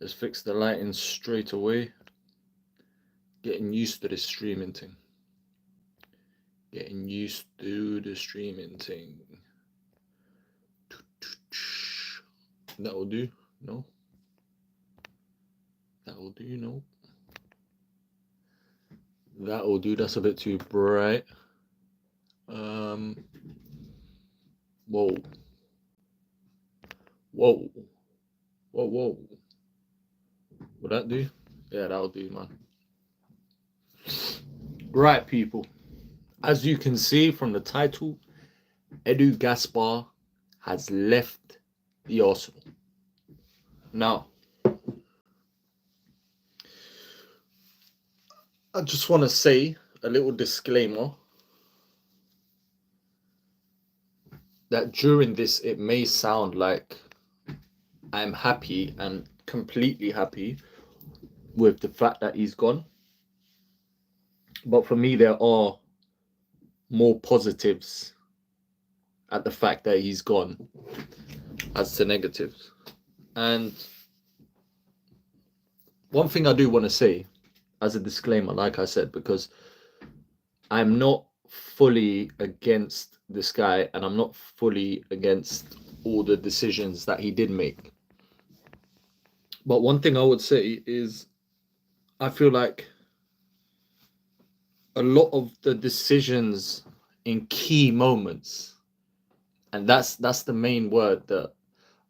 Let's fix the lighting straight away. Getting used to the streaming thing. Getting used to the streaming thing. That'll do. No. That'll do. No. That'll do. That's a bit too bright. Um. Whoa. Whoa. Whoa. Whoa. Will that do? Yeah, that'll do, man. Right, people. As you can see from the title, Edu Gaspar has left the Arsenal. Now, I just want to say a little disclaimer that during this, it may sound like I'm happy and completely happy with the fact that he's gone. But for me, there are more positives at the fact that he's gone as to negatives. And one thing I do want to say as a disclaimer, like I said, because I'm not fully against this guy and I'm not fully against all the decisions that he did make. But one thing I would say is I feel like a lot of the decisions in key moments, and that's the main word that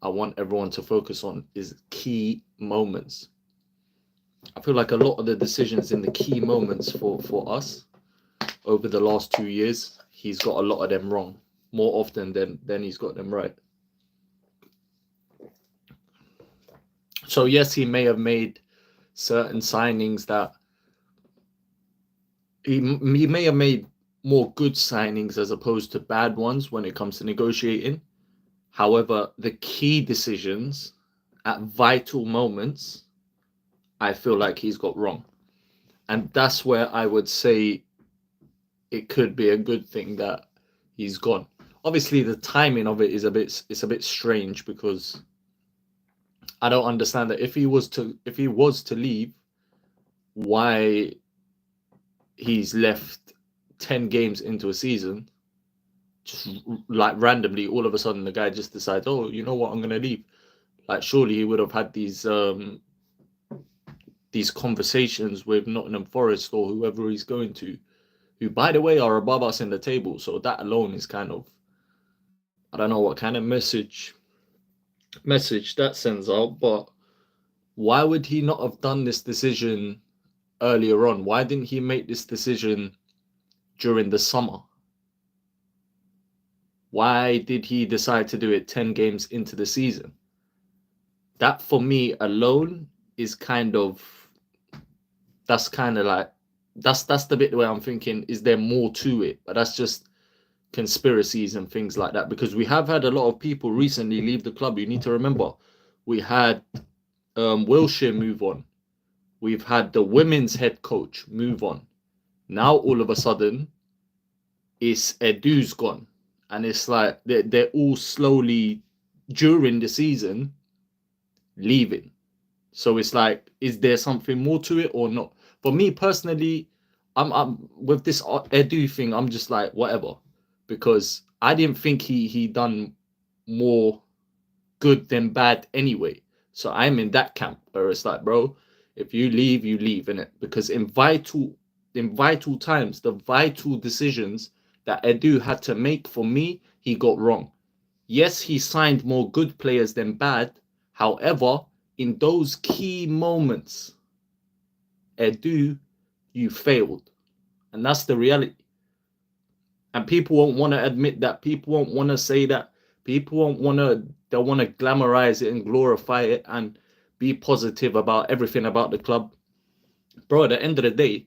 I want everyone to focus on, is key moments. I feel like a lot of the decisions in the key moments for us over the last 2 years, he's got a lot of them wrong more often than he's got them right. So yes, he may have made certain signings that he may have made more good signings as opposed to bad ones when it comes to negotiating. However, the key decisions at vital moments, I feel like he's got wrong. And that's where I would say it could be a good thing that he's gone. Obviously, the timing of it is a bit strange because I don't understand that if he was to leave, why he's left 10 games into a season, just like randomly, all of a sudden the guy just decides, oh, you know what, I'm gonna leave. Like surely he would have had these conversations with Nottingham Forest or whoever he's going to, who by the way are above us in the table. So that alone is kind of, I don't know what kind of message that sends out, but why would he not have done this decision earlier on? Why didn't he make this decision during the summer? Why did he decide to do it 10 games into the season? That for me alone is that's kind of like, that's the bit where I'm thinking, is there more to it? But that's just conspiracies and things like that, because we have had a lot of people recently leave the club. You need to remember, we had Wilshire move on. We've had the women's head coach move on. Now all of a sudden, it's Edu's gone, and it's like they're all slowly during the season leaving. So it's like, is there something more to it or not? For me personally, I'm with this Edu thing. I'm just like whatever, because I didn't think he done more good than bad anyway. So I'm in that camp where it's like, bro, if you leave, innit? Because in vital times, the vital decisions that Edu had to make, for me, he got wrong. Yes, he signed more good players than bad. However, in those key moments, Edu, you failed. And that's the reality. And people won't want to admit that. People won't want to say that. People won't want to, they'll want to glamorize it and glorify it and be positive about everything about the club. Bro, at the end of the day,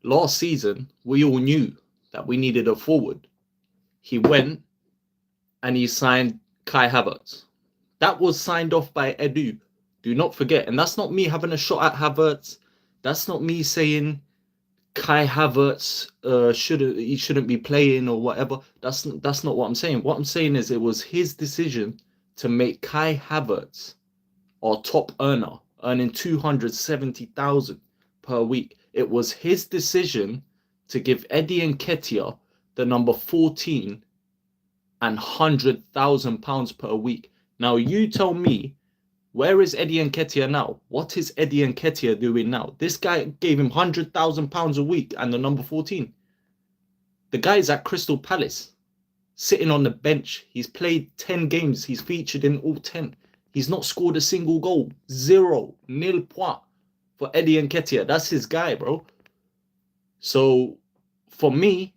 last season, we all knew that we needed a forward. He went and he signed Kai Havertz. That was signed off by Edu. Do not forget. And that's not me having a shot at Havertz. That's not me saying Kai Havertz shouldn't be playing or whatever. That's not what I'm saying. What I'm saying is it was his decision to make Kai Havertz our top earner, earning 270,000 per week. It was his decision to give Eddie Nketiah the number 14 and £100,000 per week. Now you tell me, where is Eddie Nketiah now? What is Eddie Nketiah doing now? This guy gave him £100,000 a week and the number 14. The guy's at Crystal Palace, sitting on the bench. He's played 10 games. He's featured in all 10. He's not scored a single goal. 0, nil point for Eddie Nketiah. That's his guy, bro. So for me,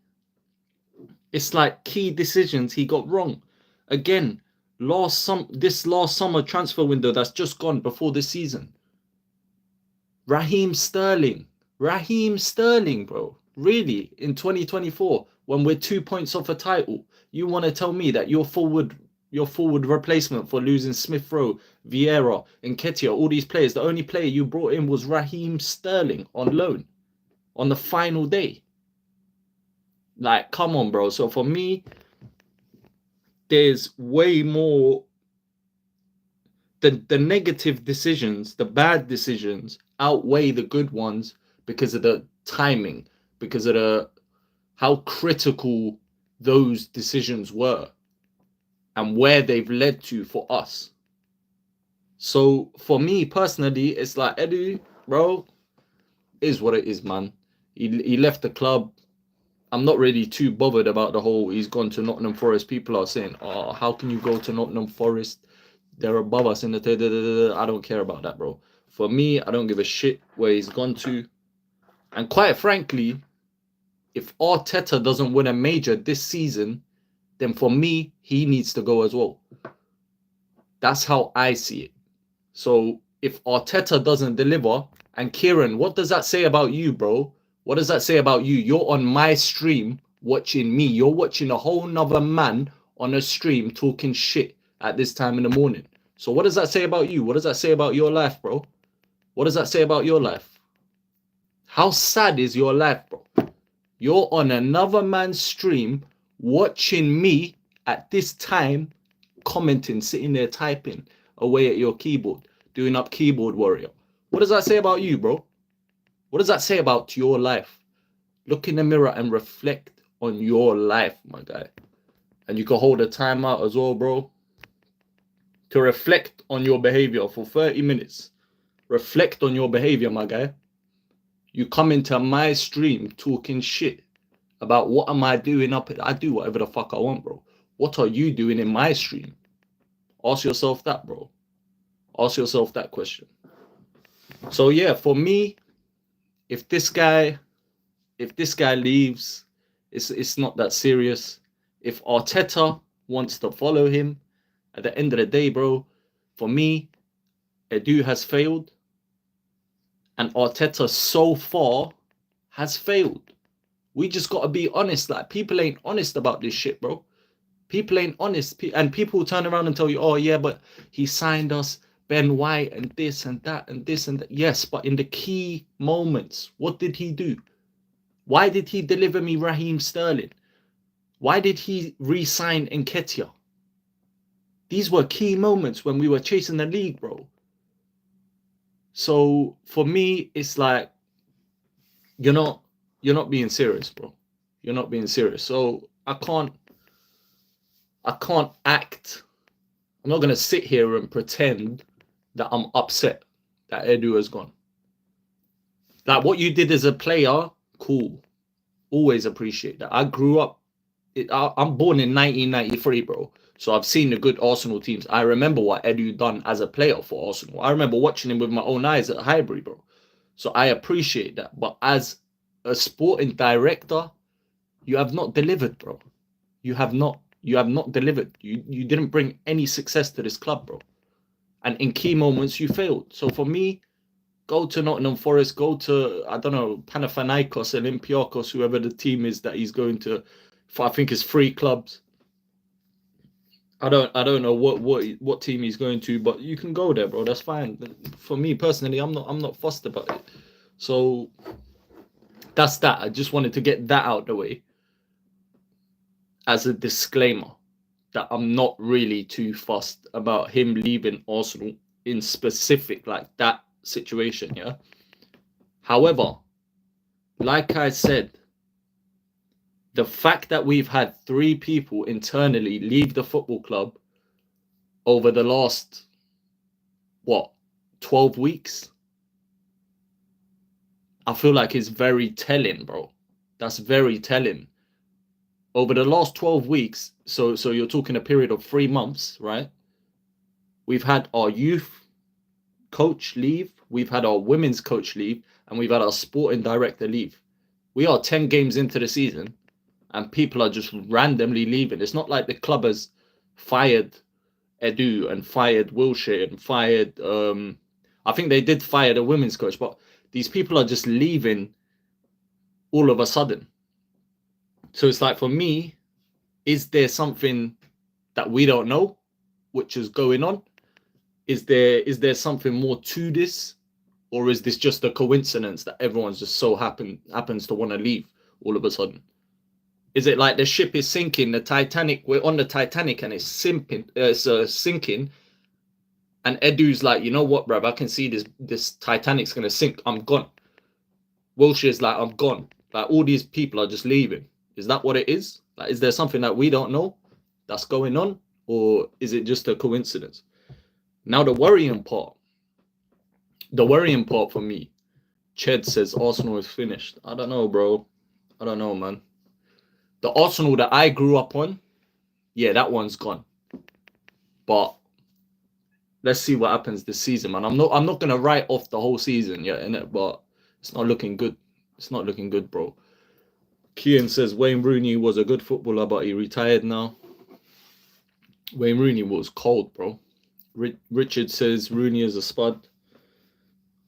it's like key decisions he got wrong. Again, this last summer transfer window that's just gone before this season. Raheem Sterling, bro. Really, in 2024, when we're 2 points off a title, you want to tell me that your forward replacement for losing Smith Rowe, Vieira, Nketiah, all these players, the only player you brought in was Raheem Sterling on loan on the final day? Like, come on, bro. So for me, there's way more. The negative decisions, the bad decisions outweigh the good ones because of the timing, because of how critical those decisions were and where they've led to for us. So for me personally, it's like, Edu, bro, is what it is, man. He left the club. I'm not really too bothered about the whole he's gone to Nottingham Forest. People are saying, oh, how can you go to Nottingham Forest? They're above us in the... I don't care about that, bro. For me, I don't give a shit where he's gone to. And quite frankly, if Arteta doesn't win a major this season, then for me, he needs to go as well. That's how I see it. So if Arteta doesn't deliver, and Kieran, what does that say about you, bro? What does that say about you? You're on my stream watching me. You're watching a whole nother man on a stream talking shit at this time in the morning. So what does that say about you? What does that say about your life, bro? What does that say about your life? How sad is your life, bro? You're on another man's stream watching me at this time, commenting, sitting there typing away at your keyboard, doing up keyboard warrior. What does that say about you, bro? What does that say about your life? Look in the mirror and reflect on your life, my guy. And you can hold a timeout as well, bro, to reflect on your behavior for 30 minutes. Reflect on your behavior, my guy. You come into my stream talking shit about what am I doing up. I do whatever the fuck I want, bro. What are you doing in my stream? Ask yourself that, bro. Ask yourself that question. So yeah, for me, if this guy leaves, it's not that serious. If Arteta wants to follow him, at the end of the day, bro, for me, Edu has failed. And Arteta so far has failed. We just got to be honest. Like, people ain't honest about this shit, bro. People ain't honest. And people turn around and tell you, oh, yeah, but he signed us Ben White and this and that and this and that. Yes, but in the key moments, what did he do? Why did he deliver me Raheem Sterling? Why did he re-sign Nketiah? These were key moments when we were chasing the league, bro. So for me, it's like, you're not being serious, bro. You're not being serious. So I can't act. I'm not gonna sit here and pretend that I'm upset that Edu has gone. Like, what you did as a player, cool. Always appreciate that. I grew up. I'm born in 1993, bro. So I've seen the good Arsenal teams. I remember what Edu done as a player for Arsenal. I remember watching him with my own eyes at Highbury, bro. So I appreciate that. But as a sporting director, you have not delivered, bro. You have not delivered. You didn't bring any success to this club, bro. And in key moments, you failed. So for me, go to Nottingham Forest, go to, I don't know, Panathinaikos, Olympiakos, whoever the team is that he's going to. I think it's 3 clubs. I don't know what team he's going to, but you can go there, bro. That's fine. For me personally, I'm not fussed about it. So that's that. I just wanted to get that out the way as a disclaimer that I'm not really too fussed about him leaving Arsenal in specific, like that situation, yeah. However, like I said, the fact that we've had 3 people internally leave the football club over the last, what, 12 weeks, I feel like is very telling, bro. That's very telling. Over the last 12 weeks, so you're talking a period of 3 months, right? We've had our youth coach leave, we've had our women's coach leave, and we've had our sporting director leave. We are 10 games into the season, and people are just randomly leaving. It's not like the club has fired Edu and fired Wilshire and fired, I think they did fire the women's coach, but these people are just leaving all of a sudden. So it's like, for me, is there something that we don't know which is going on? Is there something more to this, or is this just a coincidence that everyone's just so happens to want to leave all of a sudden? Is it like the ship is sinking, the Titanic, we're on the Titanic and it's sinking, and Edu's like, you know what, bruv, I can see this Titanic's gonna sink, I'm gone. Wilshire's like, I'm gone. Like, all these people are just leaving. Is that what it is? Like, is there something that we don't know that's going on, or is it just a coincidence? Now, the worrying part for me, Ched says Arsenal is finished. I don't know, bro. I don't know, man. The Arsenal that I grew up on, yeah, that one's gone. But let's see what happens this season, man. I'm not gonna write off the whole season, yeah, innit? But it's not looking good. It's not looking good, bro. Kian says Wayne Rooney was a good footballer, but he retired now. Wayne Rooney was cold, bro. Richard says Rooney is a spud.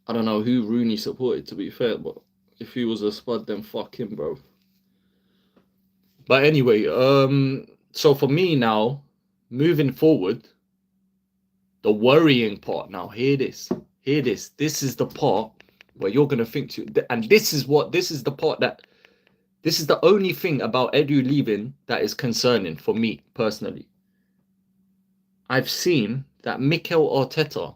I don't know who Rooney supported, to be fair, but if he was a spud, then fuck him, bro. But anyway, so for me now, moving forward, the worrying part now, hear this. This is the part where you're gonna think to, and this is the part that, this is the only thing about Edu leaving that is concerning for me personally. I've seen that Mikel Arteta,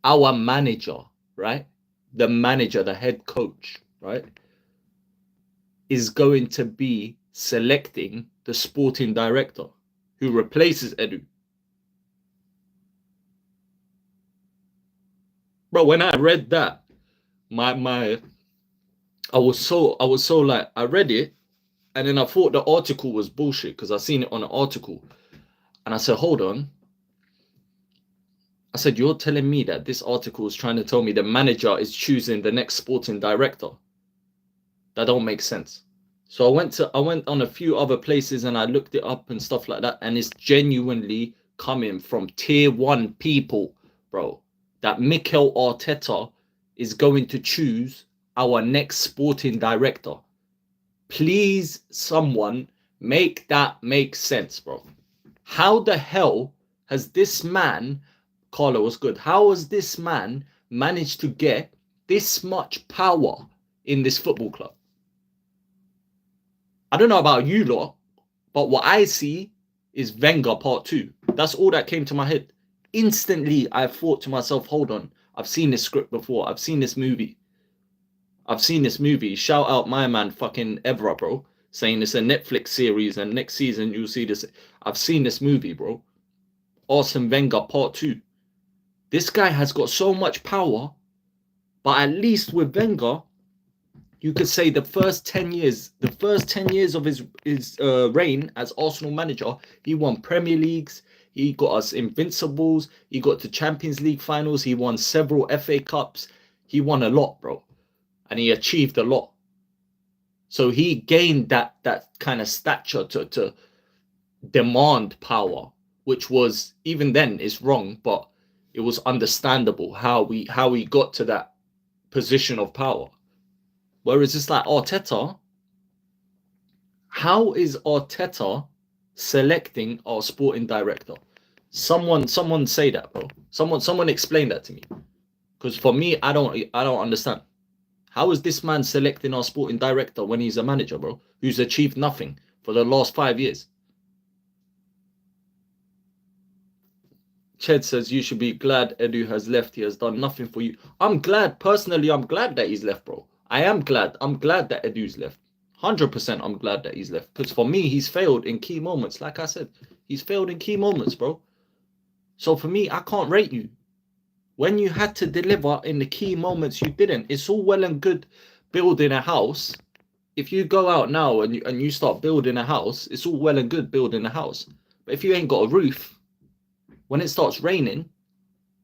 our manager, right? The manager, the head coach, right? Is going to be selecting the sporting director who replaces Edu. Bro, when I read that, I was so like, I read it, and then I thought the article was bullshit because I seen it on an article. And I said, hold on. I said, you're telling me that this article is trying to tell me the manager is choosing the next sporting director? That don't make sense. So I went on a few other places and I looked it up and stuff like that. And it's genuinely coming from tier 1 people, bro. That Mikel Arteta is going to choose our next sporting director. Please, someone, make that make sense, bro. How the hell has this man, Carlo was good, how has this man managed to get this much power in this football club? I don't know about you lot, but what I see is Wenger Part 2. That's all that came to my head. Instantly, I thought to myself, hold on, I've seen this script before. I've seen this movie. Shout out my man, fucking Evra, bro, saying it's a Netflix series and next season you'll see this. I've seen this movie, bro. Arsene Wenger Part 2. This guy has got so much power, but at least with Wenger, you could say the first 10 years of his reign as Arsenal manager, he won Premier Leagues, he got us Invincibles, he got to Champions League finals, he won several FA Cups, he won a lot, bro. And he achieved a lot. So he gained that kind of stature to demand power, which was, even then, it's wrong, but it was understandable how we got to that position of power. Whereas it's like Arteta, how is Arteta selecting our sporting director? Someone say that, bro. Someone explain that to me. Because for me, I don't understand. How is this man selecting our sporting director when he's a manager, bro, who's achieved nothing for the last 5 years? Ched says you should be glad Edu has left. He has done nothing for you. I'm glad, personally, I'm glad that he's left, bro. I am glad. I'm glad that Edu's left. 100% I'm glad that he's left. Because for me, he's failed in key moments. Like I said, he's failed in key moments, bro. So for me, I can't rate you. When you had to deliver in the key moments, you didn't. It's all well and good building a house. If you go out now and you start building a house, it's all well and good building a house. But if you ain't got a roof, when it starts raining,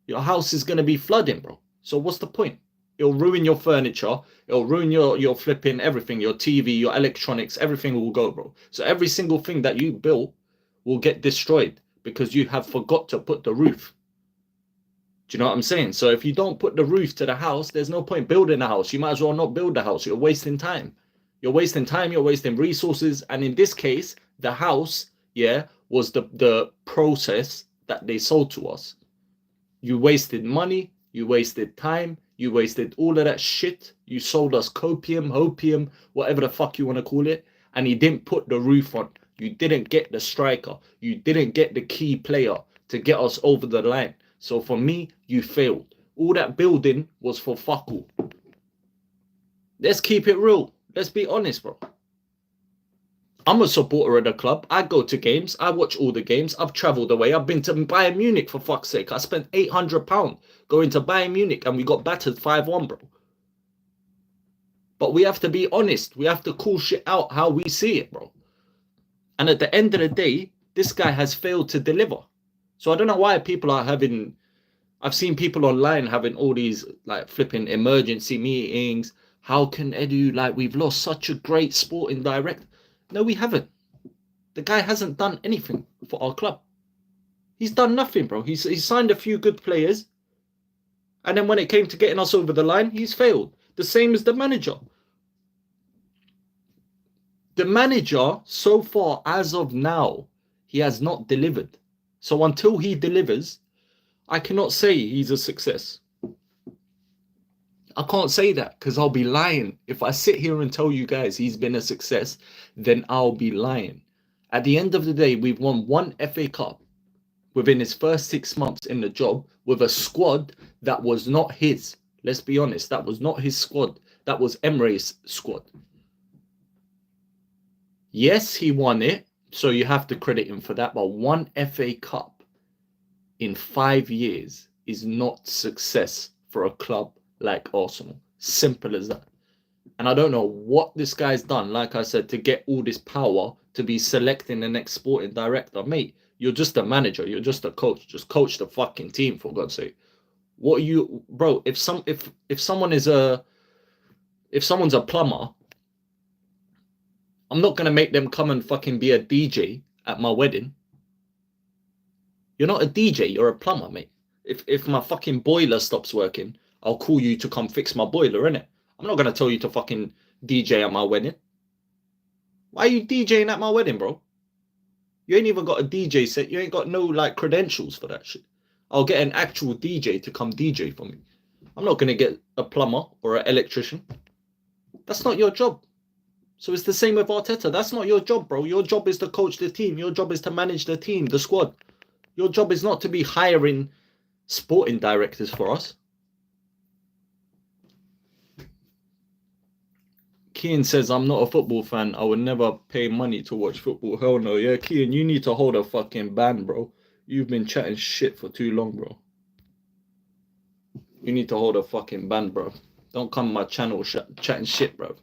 your house is going to be flooding, bro. So what's the point? It'll ruin your furniture. It'll ruin your flipping everything, your TV, your electronics, everything will go, bro. So every single thing that you built will get destroyed because you have forgot to put the roof. Do you know what I'm saying? So if you don't put the roof to the house, there's no point building a house. You might as well not build the house. You're wasting time. You're wasting time. You're wasting resources. And in this case, the house, yeah, was the process that they sold to us. You wasted money. You wasted time. You wasted all of that shit. You sold us copium, opium, whatever the fuck you want to call it. And you didn't put the roof on. You didn't get the striker. You didn't get the key player to get us over the line. So for me, you failed. All that building was for fuck all. Let's keep it real. Let's be honest, bro. I'm a supporter of the club. I go to games. I watch all the games. I've travelled away. I've been to Bayern Munich, for fuck's sake. I spent £800 going to Bayern Munich and we got battered 5-1, bro. But we have to be honest. We have to call shit out how we see it, bro. And at the end of the day, this guy has failed to deliver. So I don't know why people are having... I've seen people online having all these like flipping emergency meetings. How can Edu, like, we've lost such a great sporting director. No, we haven't. The guy hasn't done anything for our club. He's done nothing, bro. He's signed a few good players. And then when it came to getting us over the line, he's failed. The same as the manager. The manager, so far, as of now, he has not delivered. So until he delivers, I cannot say he's a success. I can't say that because I'll be lying. If I sit here and tell you guys he's been a success, then I'll be lying. At the end of the day, we've won one FA Cup within his first 6 months in the job with a squad that was not his. Let's be honest, that was not his squad. That was Emre's squad. Yes, he won it, so you have to credit him for that. But one FA Cup in 5 years is not success for a club like Arsenal. Simple as that. And I don't know what this guy's done, like I said, to get all this power to be selecting the next sporting director. Mate, you're just a manager. You're just a coach. Just coach the fucking team, for God's sake. What are you, bro? If someone's a plumber, I'm not gonna make them come and fucking be a DJ at my wedding. You're not a DJ. You're a plumber, mate. If my fucking boiler stops working, I'll call you to come fix my boiler, innit? I'm not gonna tell you to fucking DJ at my wedding. Why are you DJing at my wedding, bro? You ain't even got a DJ set. You ain't got no like credentials for that shit. I'll get an actual DJ to come DJ for me. I'm not gonna get a plumber or an electrician. That's not your job. So it's the same with Arteta. That's not your job, bro. Your job is to coach the team. Your job is to manage the team, the squad. Your job is not to be hiring sporting directors for us. Kean says, I'm not a football fan. I would never pay money to watch football. Hell no. Yeah, Kean, you need to hold a fucking ban, bro. You've been chatting shit for too long, bro. You need to hold a fucking ban, bro. Don't come on my channel chatting shit, bro.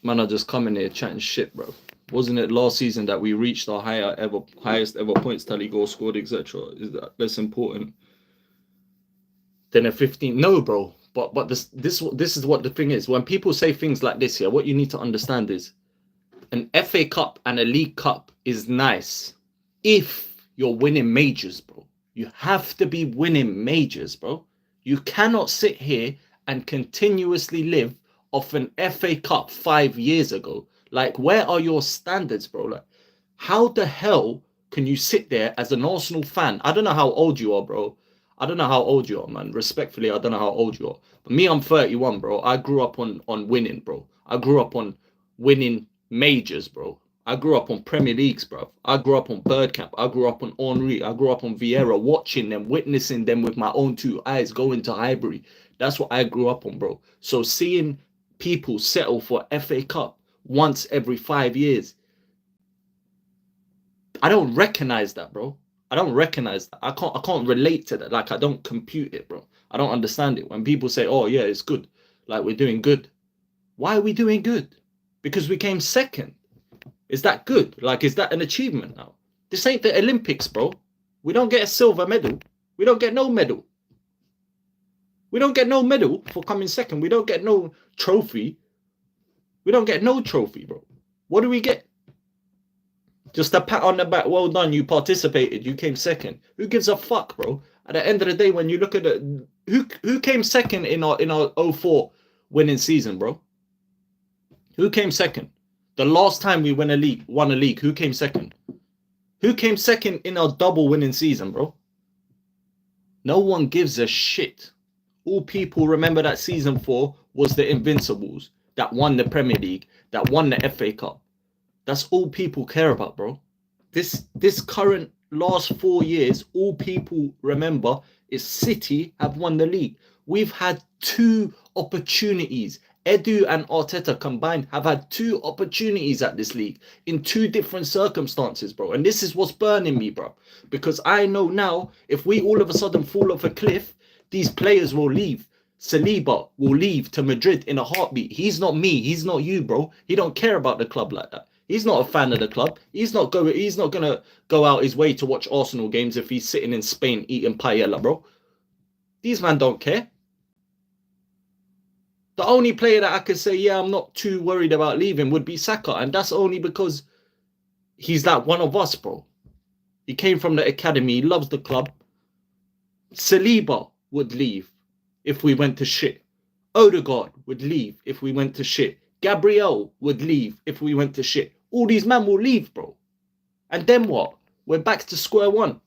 Man, I just come in here chatting shit, bro. Wasn't it last season that we reached our highest ever points tally, goal scored, etc.? Is that less important than a 15? No, bro. But this is what the thing is. When people say things like this here, what you need to understand is an FA Cup and a League Cup is nice if you're winning majors, bro. You have to be winning majors, bro. You cannot sit here and continuously live off an FA Cup 5 years ago. Like, where are your standards, bro? Like, how the hell can you sit there as an Arsenal fan? I don't know how old you are, bro. I don't know how old you are, man. Respectfully, I don't know how old you are. But me, I'm 31, bro. I grew up on winning, bro. I grew up on winning majors, bro. I grew up on Premier Leagues, bro. I grew up on Birdcamp. I grew up on Henri. I grew up on Vieira, watching them, witnessing them with my own two eyes, going to Highbury. That's what I grew up on, bro. So seeing people settle for FA Cup once every 5 years, I don't recognize that, bro. I don't recognize that. I can't relate to that. Like, I don't compute it, bro. I don't understand it. When people say, oh yeah, it's good. Like, we're doing good. Why are we doing good? Because we came second. Is that good? Like, is that an achievement now? This ain't the Olympics, bro. We don't get a silver medal. We don't get no medal. We don't get no medal for coming second. We don't get no trophy. We don't get no trophy, bro. What do we get? Just a pat on the back. Well done. You participated. You came second. Who gives a fuck, bro? At the end of the day, when you look at it, who came second in our 04 winning season, bro? Who came second? The last time we won a league, who came second? Who came second in our double winning season, bro? No one gives a shit. All people remember that season 4 was the Invincibles that won the Premier League, that won the FA Cup. That's all people care about, bro. This current last 4 years, all people remember is City have won the league. We've had 2 opportunities. Edu and Arteta combined have had 2 opportunities at this league in 2 different circumstances, bro. And this is what's burning me, bro. Because I know now, if we all of a sudden fall off a cliff, these players will leave. Saliba will leave to Madrid in a heartbeat. He's not me. He's not you, bro. He don't care about the club like that. He's not a fan of the club. He's not gonna go out his way to watch Arsenal games if he's sitting in Spain eating paella, bro. These men don't care. The only player that I could say, yeah, I'm not too worried about leaving would be Saka. And that's only because he's like one of us, bro. He came from the academy. He loves the club. Saliba would leave if we went to shit. Odegaard would leave if we went to shit. Gabriel would leave if we went to shit. All these men will leave, bro. And then what? We're back to square one.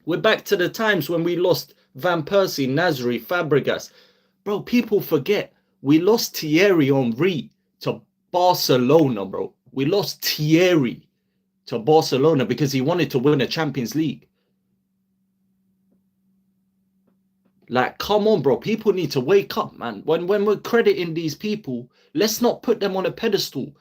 We're back to the times when we lost Van Persie, Nasri, Fabregas. Bro, people forget. We lost Thierry Henry to Barcelona, bro. We lost Thierry to Barcelona because he wanted to win a Champions League. Like, come on, bro. People need to wake up, man. When we're crediting these people, let's not put them on a pedestal.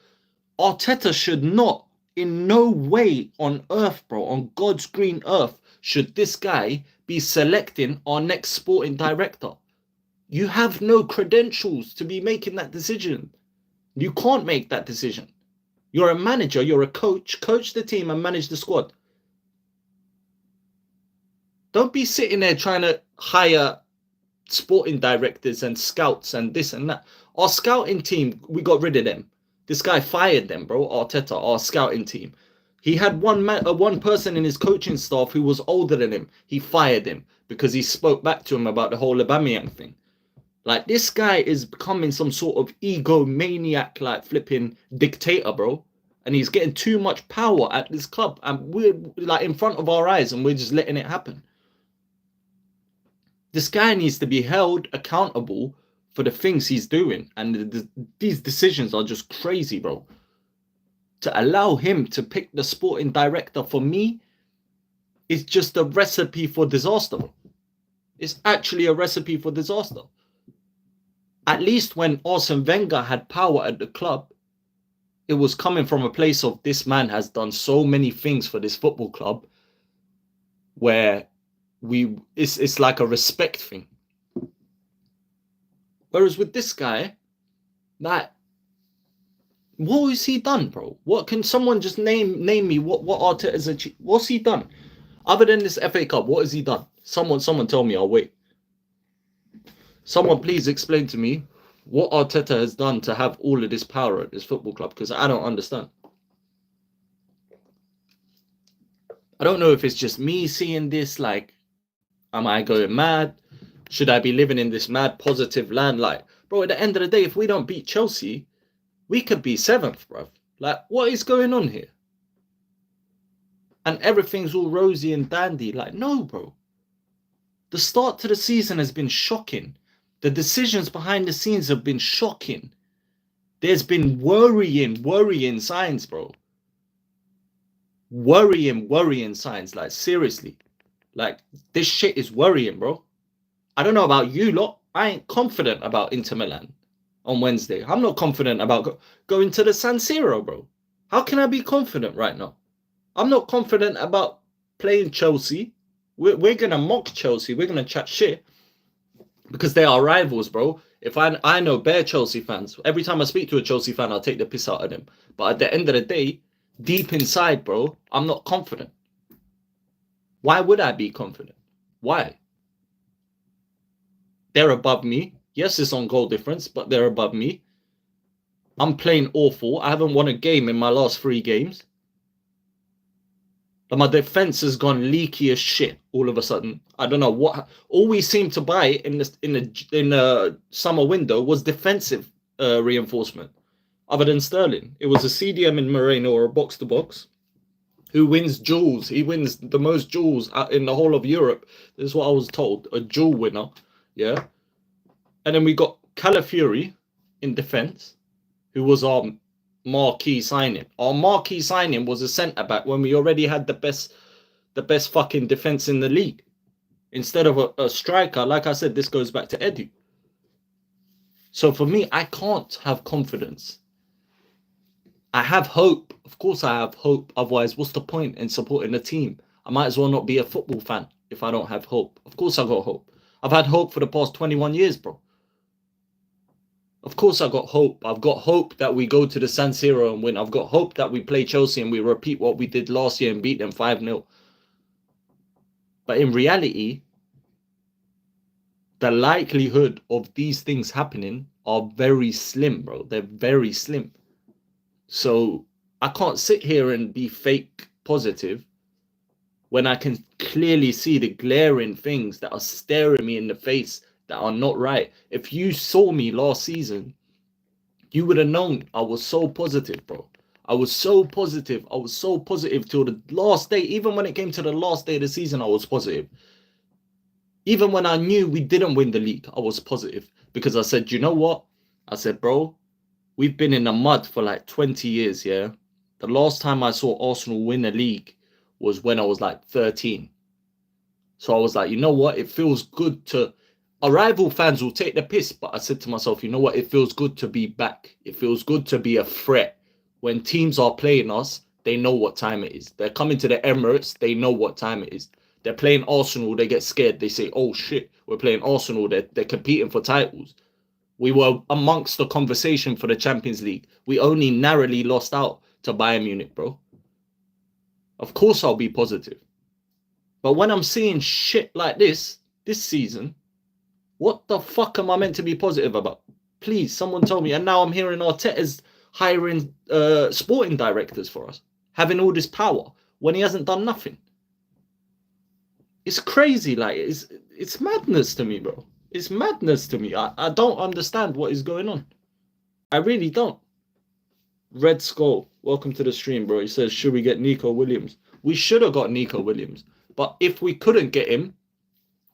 Arteta should not, in no way on earth, bro, on God's green earth, should this guy be selecting our next sporting director. You have no credentials to be making that decision. You can't make that decision. You're a manager, you're a coach. Coach the team and manage the squad. Don't be sitting there trying to hire sporting directors and scouts and this and that. Our scouting team, we got rid of them. This guy fired them, bro. Arteta, our scouting team. He had one person in his coaching staff who was older than him. He fired him because he spoke back to him about the whole Aubameyang thing. Like, this guy is becoming some sort of egomaniac, like flipping dictator, bro. And he's getting too much power at this club. And we're like in front of our eyes and we're just letting it happen. This guy needs to be held accountable for the things he's doing. And these decisions are just crazy, bro. To allow him to pick the sporting director, for me, is just a recipe for disaster. It's actually a recipe for disaster. At least when Arsene Wenger had power at the club, it was coming from a place of, this man has done so many things for this football club, where it's like a respect thing. Whereas with this guy, like, what has he done, bro? What can someone just name me what Arteta's achieved? What's he done? Other than this FA Cup, what has he done? Someone tell me, I'll wait. Someone please explain to me what Arteta has done to have all of this power at this football club, because I don't understand. I don't know if it's just me seeing this, like, am I going mad? Should I be living in this mad positive land? Like, bro, at the end of the day, if we don't beat Chelsea, we could be 7th, bro. Like, what is going on here? And everything's all rosy and dandy. Like, no, bro. The start to the season has been shocking. The decisions behind the scenes have been shocking. There's been worrying signs, bro. worrying signs. Like, seriously. Like, this shit is worrying, bro. I don't know about you lot. I ain't confident about Inter Milan on Wednesday. I'm not confident about going to the San Siro, bro. How can I be confident right now? I'm not confident about playing Chelsea. We're going to mock Chelsea. We're going to chat shit because they are rivals, bro. If I know bare Chelsea fans. Every time I speak to a Chelsea fan, I'll take the piss out of them. But at the end of the day, deep inside, bro, I'm not confident. Why would I be confident? Why? They're above me. Yes, it's on goal difference, but they're above me. I'm playing awful. I haven't won a game in my last 3 games. But my defense has gone leaky as shit all of a sudden. I don't know what. All we seemed to buy in the summer window was defensive reinforcement. Other than Sterling, it was a CDM in Moreno or a box to box. Who wins duels? He wins the most duels in the whole of Europe. This is what I was told. A duel winner. Yeah. And then we got Calafiori in defense, who was our marquee signing. Our marquee signing was a centre-back when we already had the best fucking defence in the league. Instead of a striker, like I said, this goes back to Edu. So for me, I can't have confidence. I have hope. Of course I have hope. Otherwise, what's the point in supporting a team? I might as well not be a football fan if I don't have hope. Of course I got hope. I've had hope for the past 21 years, bro. Of course I got hope. I've got hope that we go to the San Siro and win. I've got hope that we play Chelsea and we repeat what we did last year and beat them 5-0. But in reality, the likelihood of these things happening are very slim, bro. They're very slim. So I can't sit here and be fake positive when I can clearly see the glaring things that are staring me in the face that are not right. If you saw me last season, you would have known I was so positive, bro. I was so positive. I was so positive till the last day. Even when it came to the last day of the season, I was positive. Even when I knew we didn't win the league, I was positive. Because I said, you know what? I said, bro, we've been in the mud for like 20 years, yeah? The last time I saw Arsenal win a league was when I was like 13. So I was like, you know what? It feels good to... Our rival fans will take the piss, but I said to myself, you know what? It feels good to be back. It feels good to be a threat. When teams are playing us, they know what time it is. They're coming to the Emirates, they know what time it is. They're playing Arsenal, they get scared. They say, oh shit, we're playing Arsenal. They're competing for titles. We were amongst the conversation for the Champions League. We only narrowly lost out to Bayern Munich, bro. Of course I'll be positive. But when I'm seeing shit like this season, what the fuck am I meant to be positive about? Please, someone tell me. And now I'm hearing Arteta's hiring sporting directors for us, having all this power when he hasn't done nothing. It's crazy. Like, it's madness to me, bro. It's madness to me. I don't understand what is going on. I really don't. Red Skull, welcome to the stream, bro. He says, should we get Nico Williams? We should have got Nico Williams. But if we couldn't get him,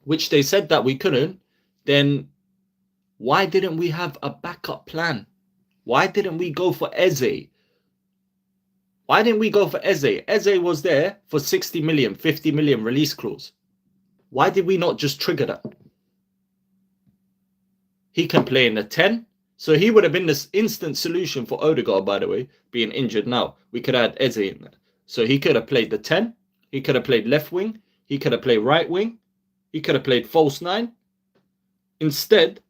which they said that we couldn't, then why didn't we have a backup plan? Why didn't we go for Eze? Why didn't we go for Eze? Eze was there for 60 million, 50 million release clause. Why did we not just trigger that? He can play in the 10. So he would have been this instant solution for Odegaard, by the way, being injured now. We could add Eze in there. So he could have played the 10. He could have played left wing. He could have played right wing. He could have played false 9. Instead,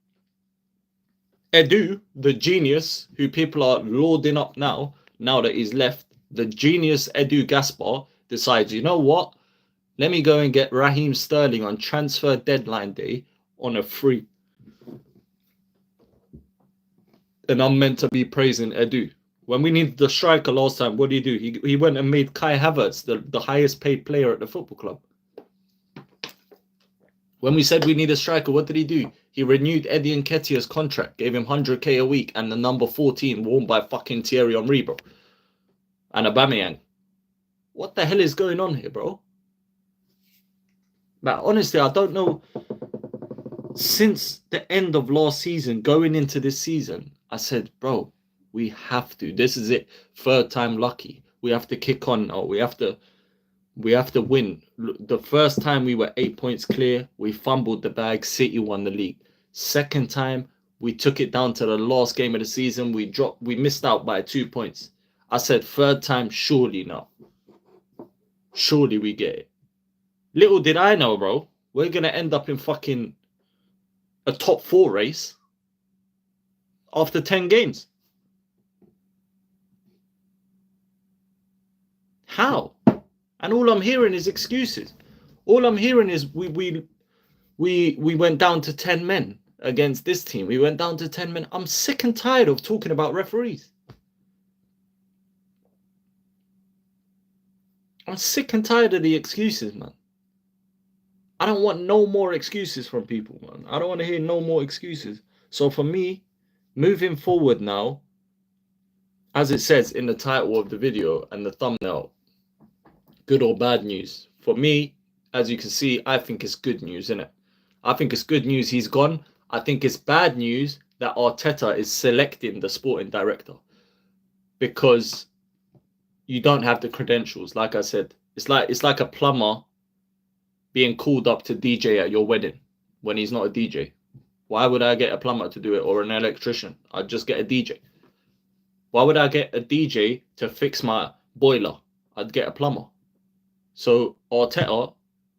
Edu, the genius, who people are lauding up now that he's left, the genius Edu Gasper decides, you know what? Let me go and get Raheem Sterling on transfer deadline day on a free. And I'm meant to be praising Edu. When we needed the striker last time, what did he do? He went and made Kai Havertz the highest paid player at the football club. When we said we need a striker, what did he do? He renewed Eddie Nketiah's contract, gave him 100k a week, and the number 14 worn by fucking Thierry Henry, bro. And Aubameyang. What the hell is going on here, bro? But honestly, I don't know. Since the end of last season, going into this season, I said, bro, we have to. This is it. Third time lucky. We have to kick on now. We have to win. The first time we were 8 points clear, we fumbled the bag. City won the league. Second time, we took it down to the last game of the season. We missed out by 2 points. I said third time, surely now. Surely we get it. Little did I know, bro, we're gonna end up in fucking a top 4 race after 10 games. How? And all I'm hearing is excuses. All I'm hearing is we went down to 10 men against this team. We went down to 10 men. I'm sick and tired of talking about referees. I'm sick and tired of the excuses, man. I don't want no more excuses from people, man. I don't want to hear no more excuses. So for me, moving forward now, as it says in the title of the video and the thumbnail, good or bad news. For me, as you can see, I think it's good news, isn't it? I think it's good news he's gone. I think it's bad news that Arteta is selecting the sporting director, because you don't have the credentials. Like I said, it's like a plumber being called up to DJ at your wedding when he's not a DJ. Why would I get a plumber to do it, or an electrician? I'd just get a DJ. Why would I get a DJ to fix my boiler? I'd get a plumber. So Arteta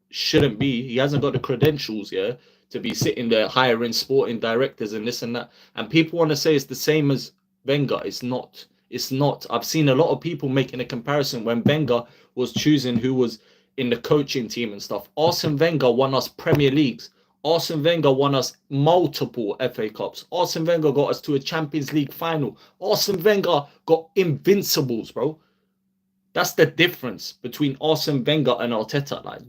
shouldn't be, he hasn't got the credentials, yeah, to be sitting there hiring sporting directors and this and that. And people want to say it's the same as Wenger. It's not. It's not. I've seen a lot of people making a comparison when Wenger was choosing who was in the coaching team and stuff. Arsene Wenger won us Premier Leagues. Arsene Wenger won us multiple FA Cups. Arsene Wenger got us to a Champions League final. Arsene Wenger got invincibles, bro. That's the difference between Arsene Wenger and Arteta. Like,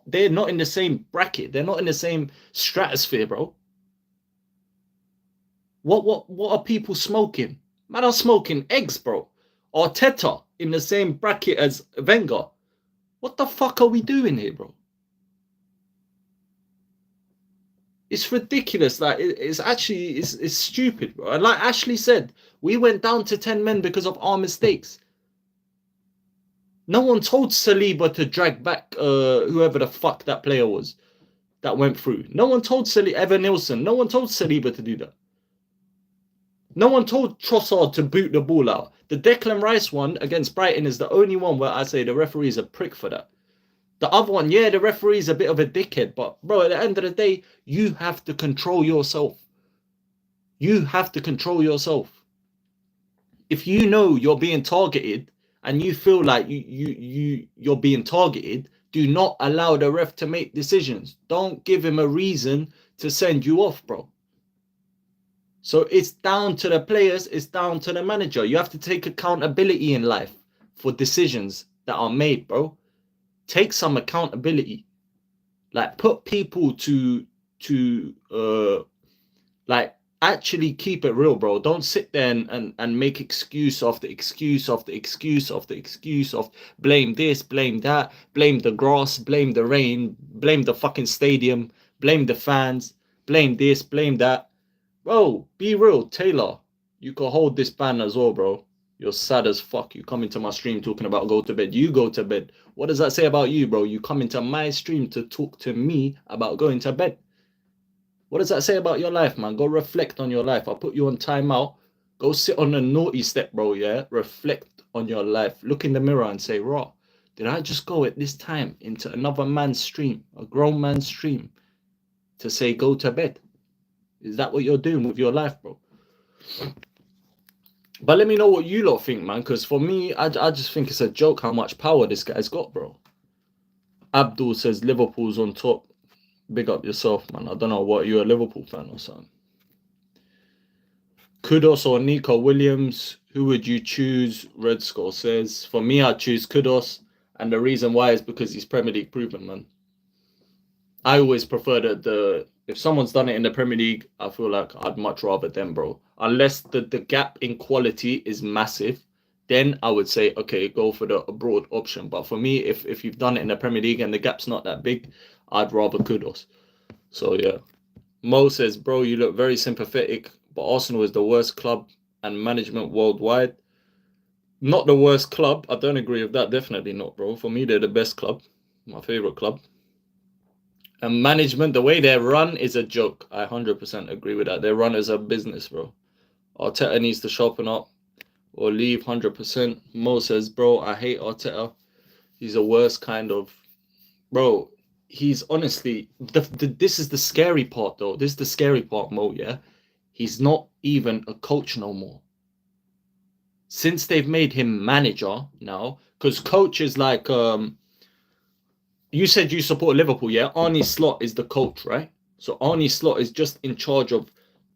they're not in the same bracket. They're not in the same stratosphere, bro. What are people smoking? Man, I'm smoking eggs, bro. Arteta in the same bracket as Wenger. What the fuck are we doing here, bro? It's ridiculous. Like, it's actually it's stupid, bro. And like Ashley said, we went down to 10 men because of our mistakes. No one told Saliba to drag back whoever the fuck that player was that went through. No one told Evan Nilsson. No one told Saliba to do that. No one told Trossard to boot the ball out. The Declan Rice one against Brighton is the only one where I say the referee's a prick for that. The other one, yeah, the referee's a bit of a dickhead, but bro, at the end of the day, you have to control yourself. You have to control yourself. If you know you're being targeted and you feel like you're being targeted, do not allow the ref to make decisions. Don't give him a reason to send you off, bro. So it's down to the players, it's down to the manager. You have to take accountability in life for decisions that are made, bro. Take some accountability. Like, put people to like, actually keep it real, bro. Don't sit there and make excuse after excuse after excuse after excuse of blame this, blame that, blame the grass, blame the rain, blame the fucking stadium, blame the fans, blame this, blame that. Bro, be real. Taylor, you can hold this ban as well, bro. You're sad as fuck. You come into my stream talking about go to bed. You go to bed. What does that say about you, bro? You come into my stream to talk to me about going to bed. What does that say about your life, man? Go reflect on your life. I'll put you on timeout. Go sit on a naughty step, bro, yeah? Reflect on your life. Look in the mirror and say, raw, did I just go at this time into another man's stream, a grown man's stream, to say go to bed? Is that what you're doing with your life, bro? But let me know what you lot think, man, because for me, I just think it's a joke how much power this guy's got, bro. Abdul says Liverpool's on top. Big up yourself, man. I don't know what, you're a Liverpool fan or something. Kudos or Nico Williams, who would you choose? Red Skull says, for me, I'd choose Kudos. And the reason why is because he's Premier League proven, man. I always prefer the if someone's done it in the Premier League, I feel like I'd much rather them, bro. Unless the gap in quality is massive, then I would say, okay, go for the abroad option. But for me, if you've done it in the Premier League and the gap's not that big, I'd rather Kudos. So, yeah. Mo says, bro, you look very sympathetic, but Arsenal is the worst club and management worldwide. Not the worst club. I don't agree with that. Definitely not, bro. For me, they're the best club. My favorite club. And management, the way they run is a joke. I 100% agree with that. They run as a business, bro. Arteta needs to sharpen up or leave 100%. Mo says, bro, I hate Arteta. He's the worst kind of... Bro, he's honestly... this is the scary part, though. This is the scary part, Mo, yeah? He's not even a coach no more. Since they've made him manager now, because coach is like... you said you support Liverpool, yeah? Arne Slot is the coach, right? So Arne Slot is just in charge of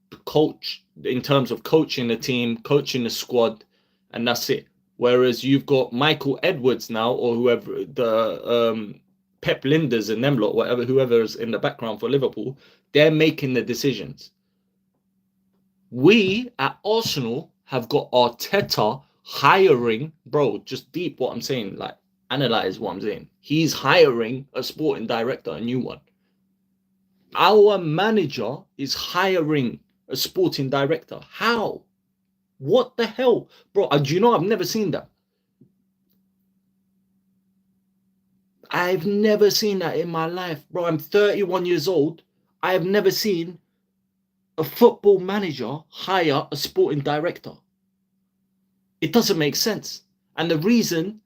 the coach in terms of coaching the team, coaching the squad, and that's it. Whereas you've got Michael Edwards now, or whoever, the Pep Linders and them lot, whatever, whoever's in the background for Liverpool, they're making the decisions. We at Arsenal have got Arteta hiring, bro, just deep what I'm saying, like analyze what I'm saying. He's hiring a sporting director, a new one. Our manager is hiring a sporting director. How? What the hell? Bro, do you know I've never seen that? I've never seen that in my life. Bro, I'm 31 years old. I have never seen a football manager hire a sporting director. It doesn't make sense. And the reason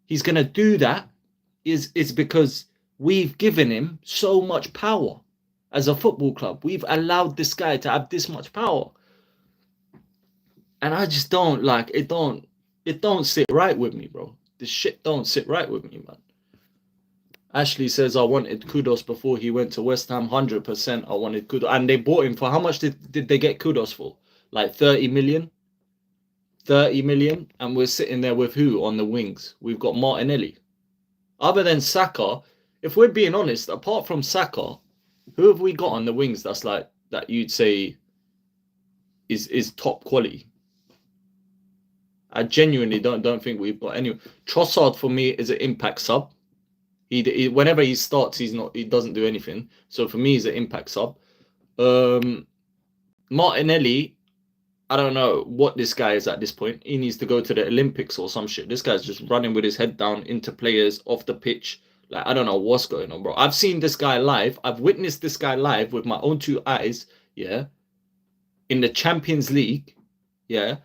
he's going to do that is because we've given him so much power as a football club. We've allowed this guy to have this much power. And I just don't like it. It don't sit right with me, bro. This shit don't sit right with me, man. Ashley says I wanted Kudos before he went to West Ham. 100% I wanted Kudos. And they bought him for how much did they get Kudos for? Like 30 million? 30 million. And we're sitting there with who on the wings? We've got Martinelli. Other than Saka, if we're being honest, apart from Saka, who have we got on the wings that's like that you'd say is top quality? I genuinely don't think we've got anyone. Trossard for me is an impact sub. He whenever he starts, he doesn't do anything. So for me, he's an impact sub. Martinelli, I don't know what this guy is at this point. He needs to go to the Olympics or some shit. This guy's just running with his head down into players off the pitch. Like, I don't know what's going on, bro. I've seen this guy live. I've witnessed this guy live with my own two eyes, yeah, in the Champions League, yeah,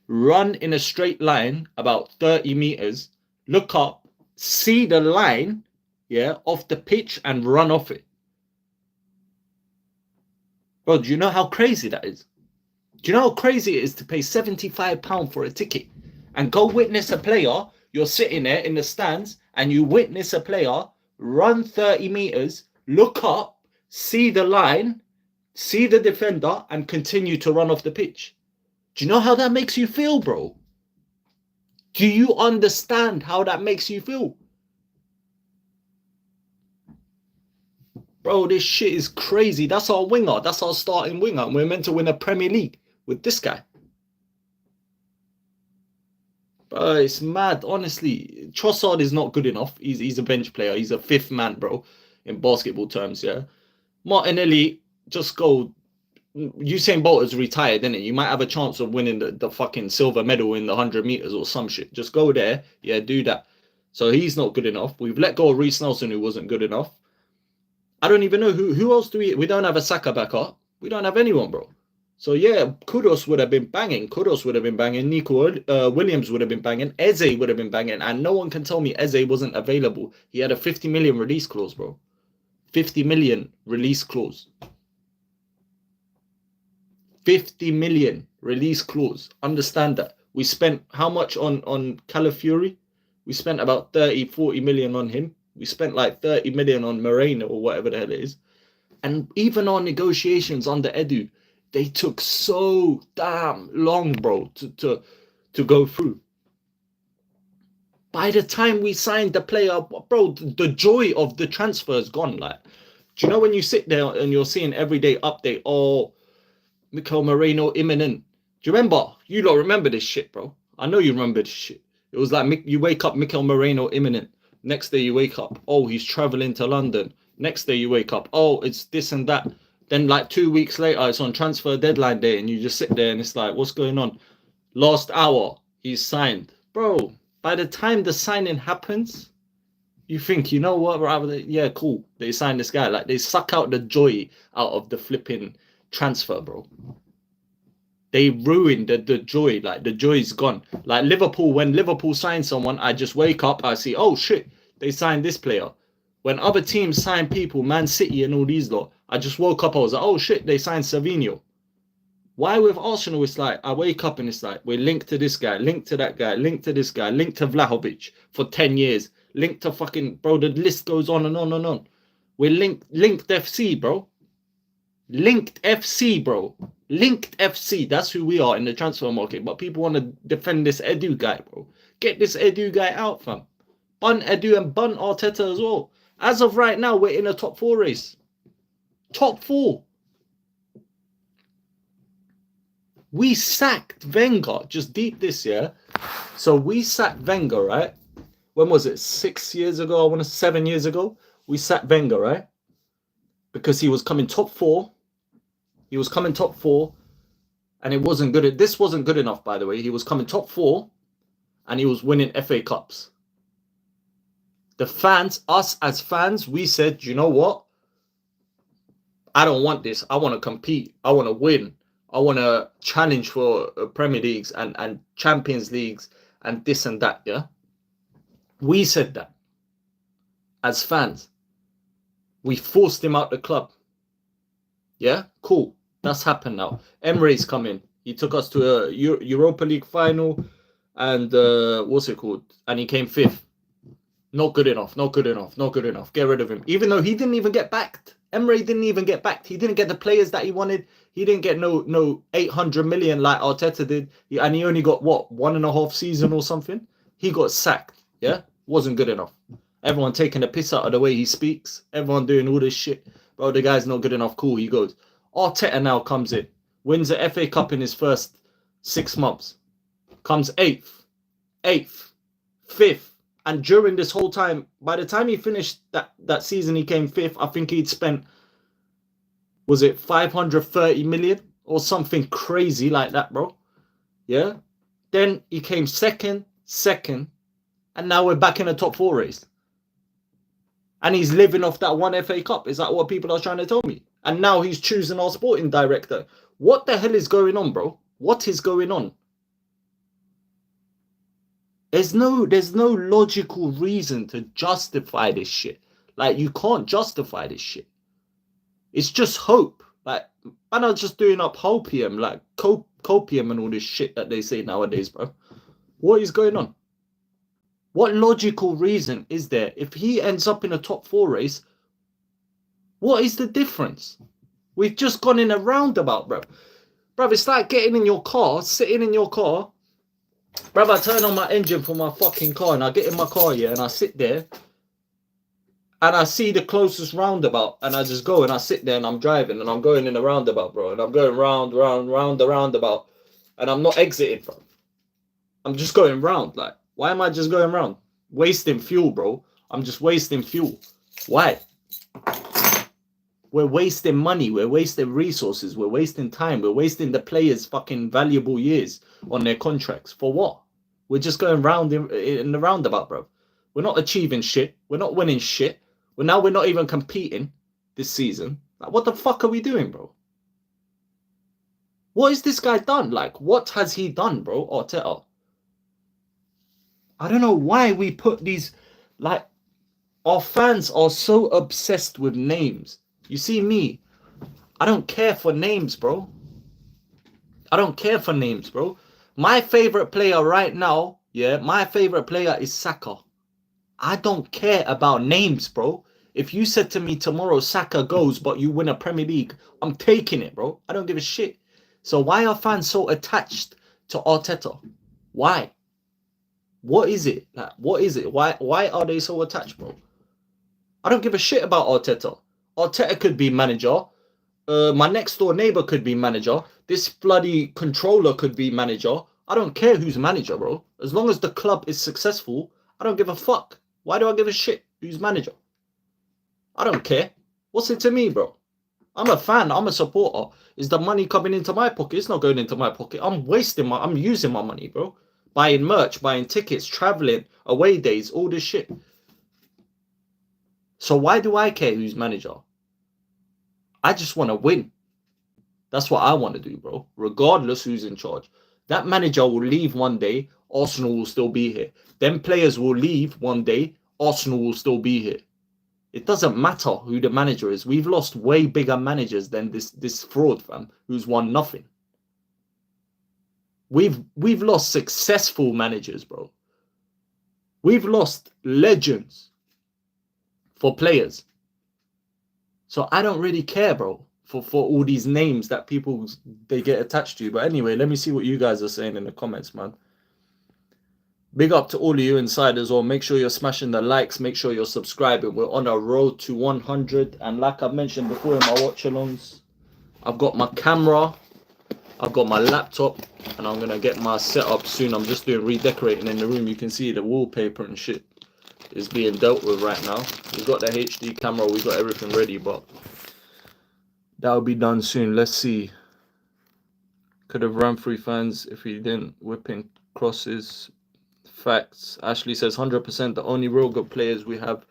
run in a straight line about 30 meters, look up, see the line, yeah, off the pitch and run off it. Bro, do you know how crazy that is? Do you know how crazy it is to pay £75 for a ticket and go witness a player? You're sitting there in the stands and you witness a player run 30 meters, look up, see the line, see the defender, and continue to run off the pitch. Do you know how that makes you feel, bro? Do you understand how that makes you feel? Bro, this shit is crazy. That's our winger. That's our starting winger. We're meant to win a Premier League with this guy. Bro, it's mad, honestly. Trossard is not good enough. He's a bench player. He's a fifth man, bro, in basketball terms, yeah? Martinelli, just go. Usain Bolt is retired, isn't it? You might have a chance of winning the fucking silver medal in the 100 meters or some shit. Just go there, yeah, do that. So he's not good enough. We've let go of Reece Nelson, who wasn't good enough. I don't even know who else do we don't have a Saka back up. We don't have anyone, bro. So yeah, Kudos would have been banging. Kudos would have been banging. Nico Williams would have been banging. Eze would have been banging. And no one can tell me Eze wasn't available. He had a 50 million release clause, bro. 50 million release clause. 50 million release clause. Understand that. We spent how much on Calafiori? We spent about 30, 40 million on him. We spent like 30 million on Moreno or whatever the hell it is. And even our negotiations under Edu, they took so damn long, bro, to go through. By the time we signed the player, bro, the joy of the transfer is gone. Like, do you know when you sit there and you're seeing everyday update, oh, Mikel Moreno imminent. Do you remember? You don't remember this shit, bro. I know you remember this shit. It was like you wake up, Mikel Moreno imminent. Next day you wake up, oh, he's traveling to London. Next day you wake up, oh, it's this and that. Then like 2 weeks later, it's on transfer deadline day and you just sit there and it's like, what's going on? Last hour, he's signed. bro, by the time the signing happens, you think, you know what, rather, yeah, cool, they signed this guy. Like, they suck out the joy out of the flipping transfer, bro. They ruined the joy. Like, the joy is gone. Like, Liverpool, when Liverpool signs someone, I just wake up, I see, oh shit, they signed this player. When other teams sign people, Man City and all these lot, I just woke up, I was like, oh shit, they signed Savinho. Why with Arsenal, it's like, I wake up and it's like, we're linked to this guy, linked to that guy, linked to this guy, linked to Vlahovic for 10 years, linked to fucking, bro, the list goes on and on and on. We're linked FC, bro. Linked FC, bro. Linked FC. That's who we are in the transfer market. But people want to defend this Edu guy, bro. Get this Edu guy out, fam. Bun Edu and bun Arteta as well. As of right now, we're in a top 4 race. Top 4. We sacked Wenger just deep this year. So we sacked Wenger, right? When was it? 6 years ago? I want to 7 years ago. We sacked Wenger, right? Because he was coming top 4. He was coming top 4. And it wasn't good. This wasn't good enough, by the way. He was coming top 4. And he was winning FA Cups. The fans, us as fans, we said, you know what? I don't want this. I want to compete. I want to win. I want to challenge for Premier Leagues and Champions Leagues and this and that, yeah? We said that as fans. We forced him out the club. Yeah? Cool. That's happened now. Emery's come in. He took us to a Europa League final and what's it called? And he came 5th. Not good enough. Not good enough. Not good enough. Get rid of him. Even though he didn't even get backed. Emery didn't even get backed. He didn't get the players that he wanted. He didn't get no 800 million like Arteta did. And he only got, what, 1.5 season or something? He got sacked, yeah? Wasn't good enough. Everyone taking the piss out of the way he speaks. Everyone doing all this shit. Bro, the guy's not good enough. Cool, he goes. Arteta now comes in. Wins the FA Cup in his first 6 months. Comes 8th. 5th. And during this whole time, by the time he finished that season, he came 5th. I think he'd spent, was it 530 million or something crazy like that, bro? Yeah. Then he came second, and now we're back in the top 4 race. And he's living off that one FA Cup. Is that what people are trying to tell me? And now he's choosing our sporting director. What the hell is going on, bro? What is going on? There's no logical reason to justify this shit. Like, you can't justify this shit. It's just hope. Like, man are just doing up hopium, like copium and all this shit that they say nowadays, bro. What is going on? What logical reason is there? If he ends up in a top 4 race, what is the difference? We've just gone in a roundabout, bro. Bro, it's like getting in your car, sitting in your car. Bro, I turn on my engine for my fucking car and I get in my car, yeah, and I sit there and I see the closest roundabout and I just go and I sit there and I'm driving and I'm going in a roundabout, bro. And I'm going round the roundabout and I'm not exiting, bro. I'm just going round. Like, why am I just going round? Wasting fuel, bro. I'm just wasting fuel. Why? We're wasting money. We're wasting resources. We're wasting time. We're wasting the players' fucking valuable years on their contracts. For what? We're just going round in the roundabout, bro. We're not achieving shit. We're not winning shit. We're not even competing this season. Like, what the fuck are we doing, bro? What has this guy done? Like, what has he done, bro? Arteta. I don't know why we put these, like, our fans are so obsessed with names. You see me, I don't care for names, bro. I don't care for names, bro. My favorite player right now, yeah, my favorite player is Saka. I don't care about names, bro. If you said to me tomorrow Saka goes, but you win a Premier League, I'm taking it, bro. I don't give a shit. So why are fans so attached to Arteta? Why? What is it? Like, what is it? Why are they so attached, bro? I don't give a shit about Arteta. Arteta could be manager. My next door neighbor could be manager. This bloody controller could be manager. I don't care who's manager, bro. As long as the club is successful, I don't give a fuck. Why do I give a shit who's manager? I don't care. What's it to me, bro? I'm a fan. I'm a supporter. Is the money coming into my pocket? It's not going into my pocket. I'm using my money, bro. buying merch, buying tickets, traveling, away days, all this shit. So why do I care who's manager? I just want to win. That's what I want to do, bro. Regardless who's in charge. That manager will leave one day, Arsenal will still be here. Them players will leave one day, Arsenal will still be here. It doesn't matter who the manager is. We've lost way bigger managers than this fraud, fam, who's won nothing. We've lost successful managers, bro. We've lost legends for players. So I don't really care, bro, for all these names that people, they get attached to. But anyway, let me see what you guys are saying in the comments, man. Big up to all of you inside as well. Make sure you're smashing the likes. Make sure you're subscribing. We're on a road to 100. And like I've mentioned before in my watch-alongs, I've got my camera, I've got my laptop, and I'm going to get my setup soon. I'm just doing redecorating in the room. You can see the wallpaper and shit is being dealt with right now. We've got the HD camera. We've got everything ready, but that'll be done soon. Let's see. Could have run through fans if he didn't whipping crosses. Facts. Ashley says 100%. The only real good players we have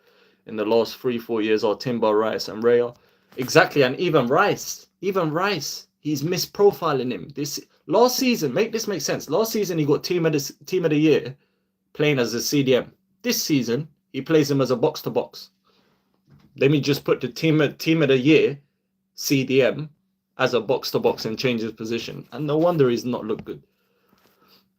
in the last 3-4 years are Timber, Rice, and Raya. Exactly, and even Rice, he's misprofiling him. This last season, make sense. Last season he got team of the year playing as a CDM. This season he plays him as a box to box. Let me just put the team of the year CDM as a box to box and change his position, and no wonder he's not looked good.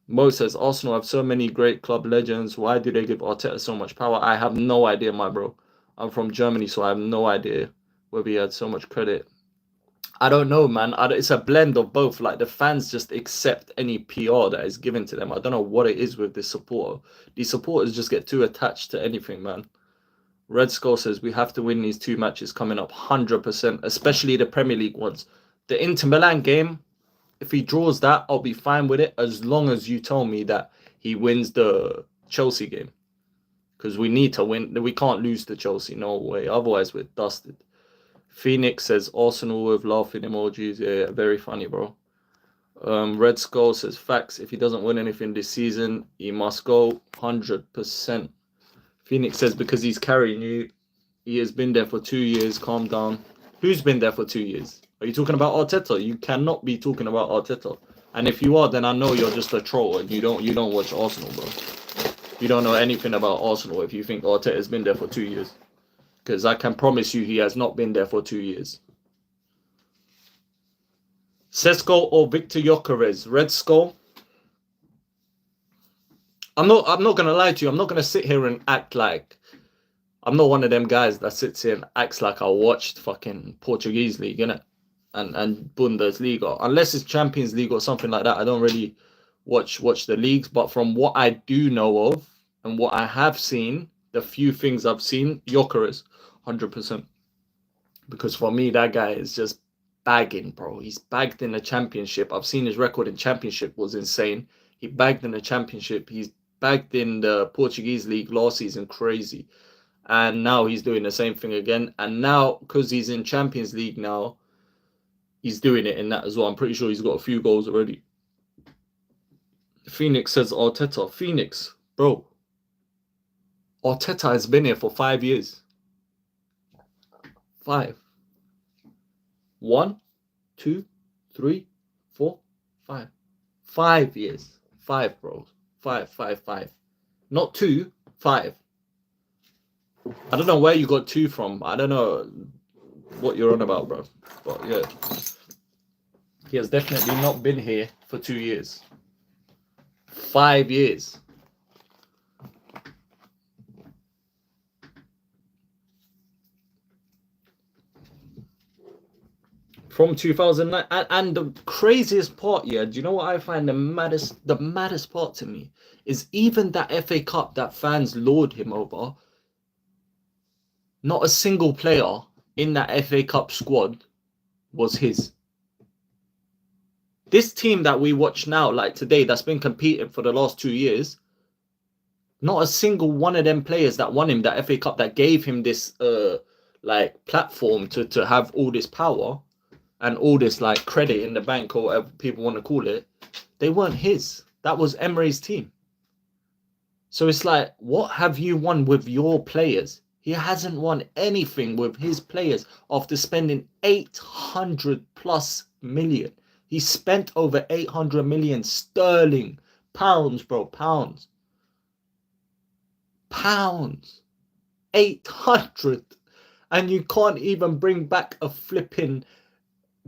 Mo says, Arsenal have so many great club legends. Why do they give Arteta so much power? I have no idea, my bro. I'm from Germany, so I have no idea whether he had so much credit. I don't know, man. It's a blend of both. Like, the fans just accept any PR that is given to them. I don't know what it is with this supporter. These supporters just get too attached to anything, man. Red Skull says, we have to win these 2 matches coming up 100%, especially the Premier League ones. The Inter Milan game, if he draws that, I'll be fine with it, as long as you tell me that he wins the Chelsea game. Because we need to win. We can't lose to Chelsea. No way. Otherwise, we're dusted. Phoenix says Arsenal with laughing emojis. Yeah, very funny, bro. Red Skull says facts. If he doesn't win anything this season, he must go 100%. Phoenix says because he's carrying you. He has been there for 2 years. Calm down. Who's been there for 2 years? Are you talking about Arteta? You cannot be talking about Arteta. And if you are, then I know you're just a troll and you don't watch Arsenal, bro. You don't know anything about Arsenal if you think Arteta has been there for 2 years. Because I can promise you he has not been there for 2 years. Sesko or Victor Gyökeres? Red Skull. I'm not gonna lie to you. I'm not gonna sit here and act like I'm not one of them guys that sits here and acts like I watched fucking Portuguese league, innit? And Bundesliga. Unless it's Champions League or something like that, I don't really watch the leagues. But from what I do know of and what I have seen, the few things I've seen, Gyökeres, 100%. Because for me, that guy is just bagging, bro. He's bagged in the Championship. I've seen his record in Championship was insane. He bagged in the Championship. He's bagged in the Portuguese league last season, crazy. And now he's doing the same thing again. And now, because he's in Champions League now, he's doing it in that as well. I'm pretty sure he's got a few goals already. Phoenix says Arteta. Phoenix, bro. Arteta has been here for 5 years. 5. 1, 2, 3, 4, 5. 5 years. 5, bro. 5. Not 2, 5. I don't know where you got 2 from. I don't know what you're on about, bro. But yeah. He has definitely not been here for 2 years. 5 years. From 2009. And the craziest part, yeah, do you know what I find the maddest part to me? Is even that FA Cup that fans lord him over, not a single player in that FA Cup squad was his. This team that we watch now, like today, that's been competing for the last 2 years, not a single one of them players that won him that FA Cup, that gave him this like platform to have all this power and all this like credit in the bank or whatever people want to call it, they weren't his. That was Emery's team. So it's like, what have you won with your players? He hasn't won anything with his players after spending 800 plus million. He spent over 800 million sterling. Pounds, bro, pounds. Pounds. 800. And you can't even bring back a flipping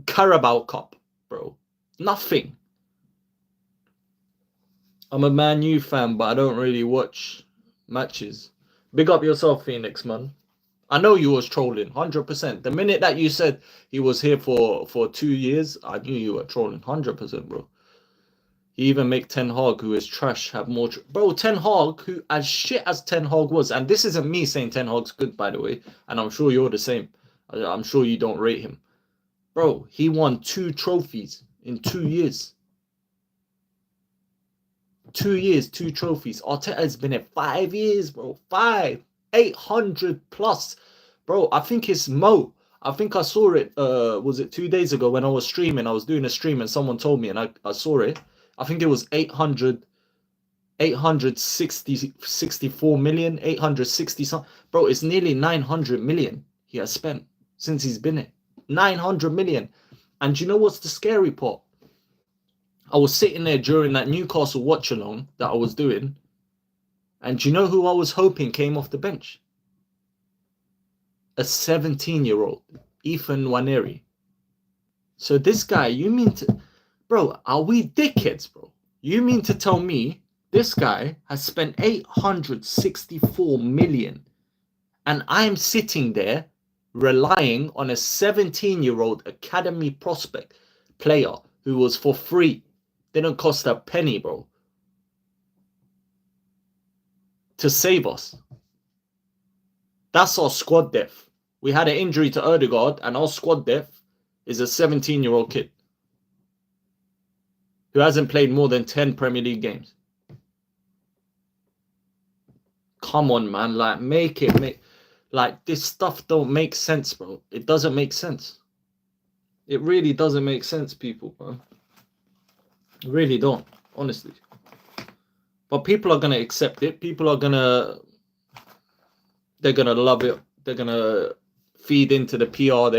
Carabao Cup, bro. Nothing. I'm a Man U fan, but I don't really watch matches. Big up yourself, Phoenix, man. I know you was trolling, 100%. The minute that you said he was here for 2 years, I knew you were trolling, 100%, bro. He even make Ten Hag, who is trash, have more... Bro, Ten Hag, who as shit as Ten Hag was, and this isn't me saying Ten Hag's good, by the way, and I'm sure you're the same. I'm sure you don't rate him. Bro, he won 2 trophies in 2 years. 2 years, 2 trophies. Arteta has been at 5 years, bro. 5. 800 plus. Bro, I think it's Mo. I think I saw it, was it 2 days ago when I was streaming? I was doing a stream and someone told me and I saw it. I think it was 864 million, 860 something. Bro, it's nearly 900 million he has spent since he's been it. 900 million. And you know what's the scary part? I was sitting there during that Newcastle watch along that I was doing. And you know who I was hoping came off the bench? A 17-year-old, Ethan Nwaneri. So this guy, you mean to... Bro, are we dickheads, bro? You mean to tell me this guy has spent 864 million and I'm sitting there relying on a 17-year-old academy prospect player who was for free. Didn't cost a penny, bro, to save us. That's our squad depth. We had an injury to Odegaard, and our squad depth is a 17-year-old kid who hasn't played more than 10 Premier League games. Come on, man. Like, like, this stuff don't make sense, bro. It doesn't make sense. It really doesn't make sense, people, bro. It really don't, honestly. But people are going to accept it. People are going to... They're going to love it. They're going to feed into the PR.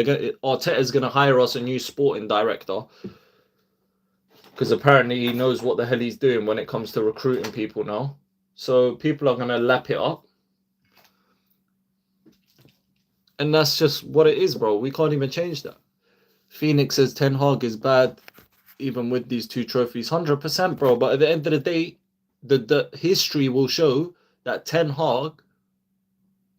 Arteta's going to hire us a new sporting director. Because apparently he knows what the hell he's doing when it comes to recruiting people now. So people are going to lap it up. And that's just what it is, bro. We can't even change that. Phoenix says Ten Hag is bad, even with these 2 trophies. 100%, bro. But at the end of the day, the history will show that Ten Hag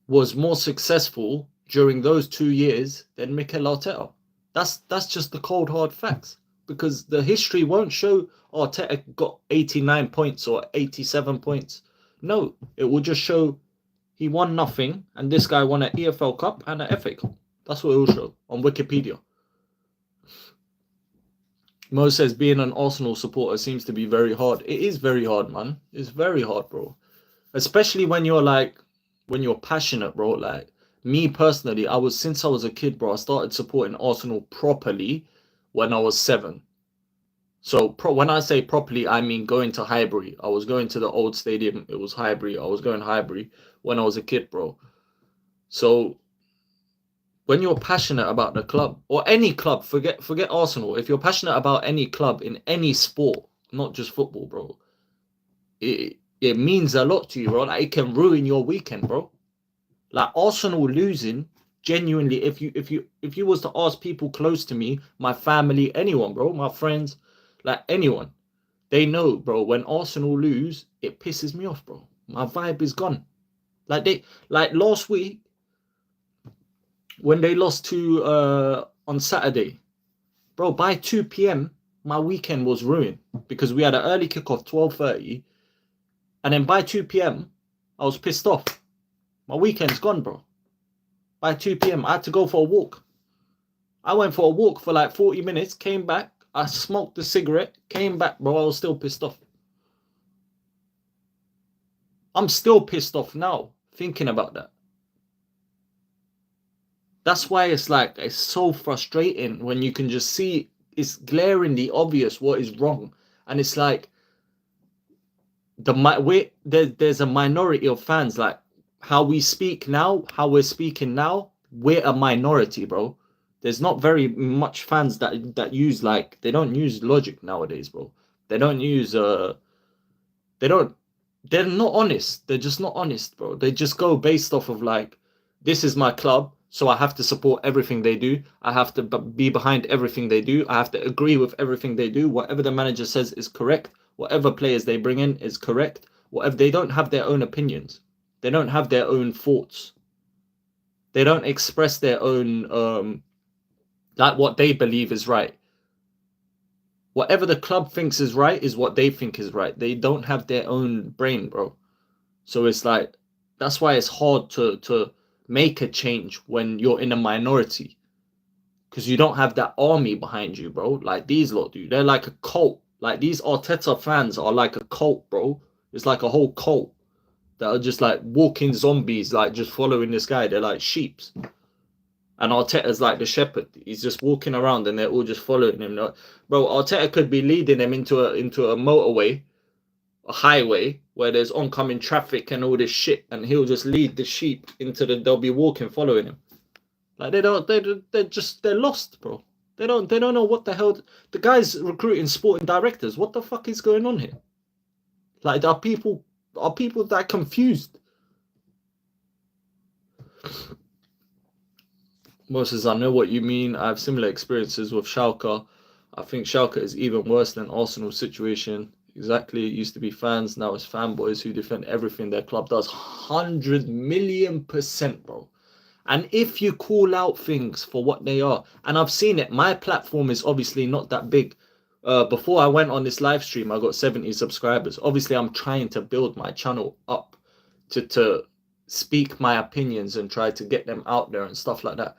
was more successful during those 2 years than Mikel Arteta. That's just the cold, hard facts. Because the history won't show Arteta got 89 points or 87 points. No, it will just show he won nothing and this guy won an EFL Cup and an FA Cup. That's what it will show on Wikipedia. Mo says being an Arsenal supporter seems to be very hard. It is very hard, man. It's very hard, bro. Especially when you're passionate, bro. Like, me personally, since I was a kid, bro, I started supporting Arsenal properly when I was 7. So when I say properly, I mean going to Highbury. I was going to the old stadium. It was Highbury. I was going Highbury when I was a kid, bro. So when you're passionate about the club or any club, forget Arsenal. If you're passionate about any club in any sport, not just football, bro, it means a lot to you, bro. Like, it can ruin your weekend, bro. Like, Arsenal losing, genuinely, if you was to ask people close to me, my family, anyone, bro, my friends, like anyone, they know, bro, when Arsenal lose, it pisses me off, bro. My vibe is gone. Like last week, when they lost to on Saturday, bro, by 2 p.m, my weekend was ruined because we had an early kickoff, 12:30, and then by 2 p.m, I was pissed off. My weekend's gone, bro. By 2 p.m, I had to go for a walk. I went for a walk for like 40 minutes, came back, I smoked a cigarette, came back, bro, I was still pissed off. I'm still pissed off now, thinking about that. That's why it's so frustrating when you can just see it's glaringly obvious what is wrong. And it's like, there's a minority of fans. Like how we speak now, how we're speaking now, we're a minority, bro. There's not very much fans that use, like, they don't use logic nowadays, bro. They don't use they don't they're not honest. They're just not honest, bro. They just go based off of, like, this is my club, so I have to support everything they do. I have to be behind everything they do. I have to agree with everything they do. Whatever the manager says is correct. Whatever players they bring in is correct. Whatever, they don't have their own opinions. They don't have their own thoughts. They don't express their own like what they believe is right. Whatever the club thinks is right is what they think is right. They don't have their own brain, bro. So it's like, that's why it's hard to make a change when you're in a minority, because you don't have that army behind you, bro. Like these lot do. They're like a cult. Like these Arteta fans are like a cult, bro. It's like a whole cult that are just like walking zombies, like just following this guy. They're like sheeps. And Arteta's like the shepherd. He's just walking around and they're all just following him. Bro, Arteta could be leading them into a motorway, a highway where there's oncoming traffic and all this shit, and he'll just lead the sheep into they'll be walking, following him. Like they're lost, bro. They don't know what the hell. The guy's recruiting sporting directors. What the fuck is going on here? Like, are people that confused? Moses, I know what you mean. I have similar experiences with Schalke. I think Schalke is even worse than Arsenal's situation. Exactly. It used to be fans, now it's fanboys who defend everything their club does. 100,000,000%, bro. And if you call out things for what they are, and I've seen it, my platform is obviously not that big. Before I went on this live stream, I got 70 subscribers. Obviously, I'm trying to build my channel up to speak my opinions and try to get them out there and stuff like that.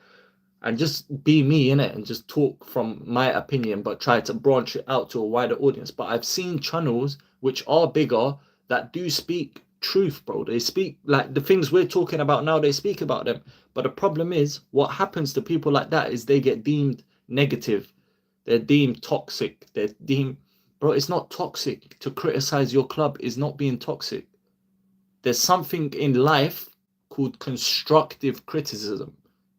And just be me in it and just talk from my opinion, but try to branch it out to a wider audience. But I've seen channels which are bigger that do speak truth, bro. They speak like the things we're talking about now, they speak about them. But the problem is, what happens to people like that is they get deemed negative. They're deemed toxic. They're deemed, bro, it's not toxic. To criticize your club is not being toxic. There's something in life called constructive criticism.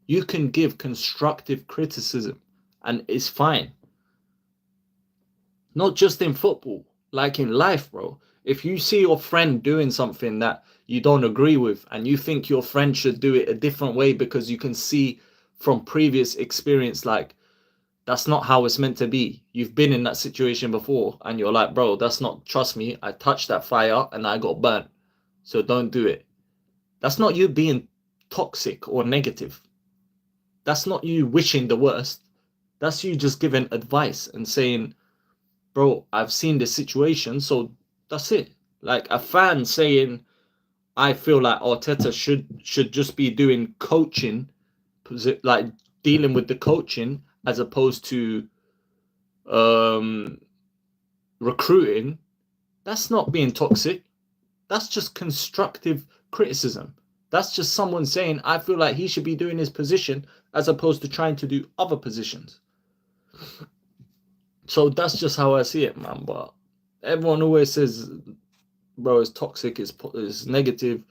You can give constructive criticism and it's fine. Not just in football, like in life, bro. If you see your friend doing something that you don't agree with and you think your friend should do it a different way because you can see from previous experience, like, that's not how it's meant to be. You've been in that situation before and you're like, bro, that's not, trust me, I touched that fire and I got burnt. So don't do it. That's not you being toxic or negative. That's not you wishing the worst. That's you just giving advice and saying, bro, I've seen this situation, so that's it. Like a fan saying, I feel like Arteta should just be doing coaching, like dealing with the coaching as opposed to recruiting. That's not being toxic. That's just constructive criticism. That's just someone saying, I feel like he should be doing his position as opposed to trying to do other positions. So that's just how I see it, man. But everyone always says, bro, it's toxic, it's negative,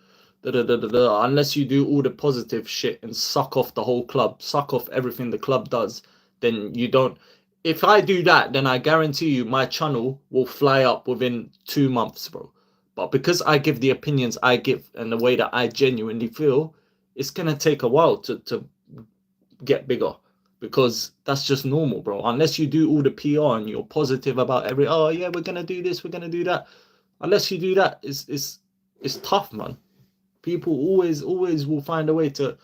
unless you do all the positive shit and suck off the whole club, suck off everything the club does, then you don't. If I do that, then I guarantee you my channel will fly up within 2 months, bro. But because I give the opinions I give and the way that I genuinely feel, it's going to take a while to get bigger, because that's just normal, bro. Unless you do all the PR and you're positive about oh yeah, we're going to do this, we're going to do that. Unless you do that, it's tough, man. People always will find a way to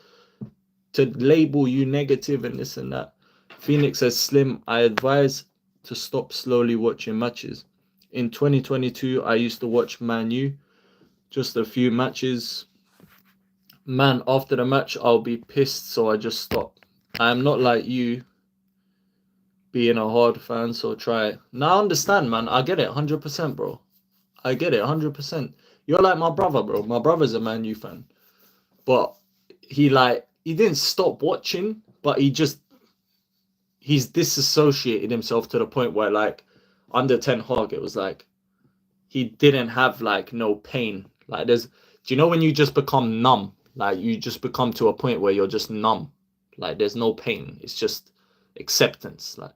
label you negative and this and that. Phoenix says, Slim, I advise to stop slowly watching matches. In 2022, I used to watch Man U, just a few matches. Man, after the match, I'll be pissed, so I just stop. I'm not like you, being a hard fan, so try. Now I understand, man. I get it, 100%, bro. I get it, 100%. You're like my brother, bro. My brother's a Man U fan. But he didn't stop watching, but he's disassociated himself to the point where, like, under Ten Hag, it was like, he didn't have like no pain. Like do you know when you just become numb? Like you just become to a point where you're just numb. Like there's no pain. It's just acceptance. Like,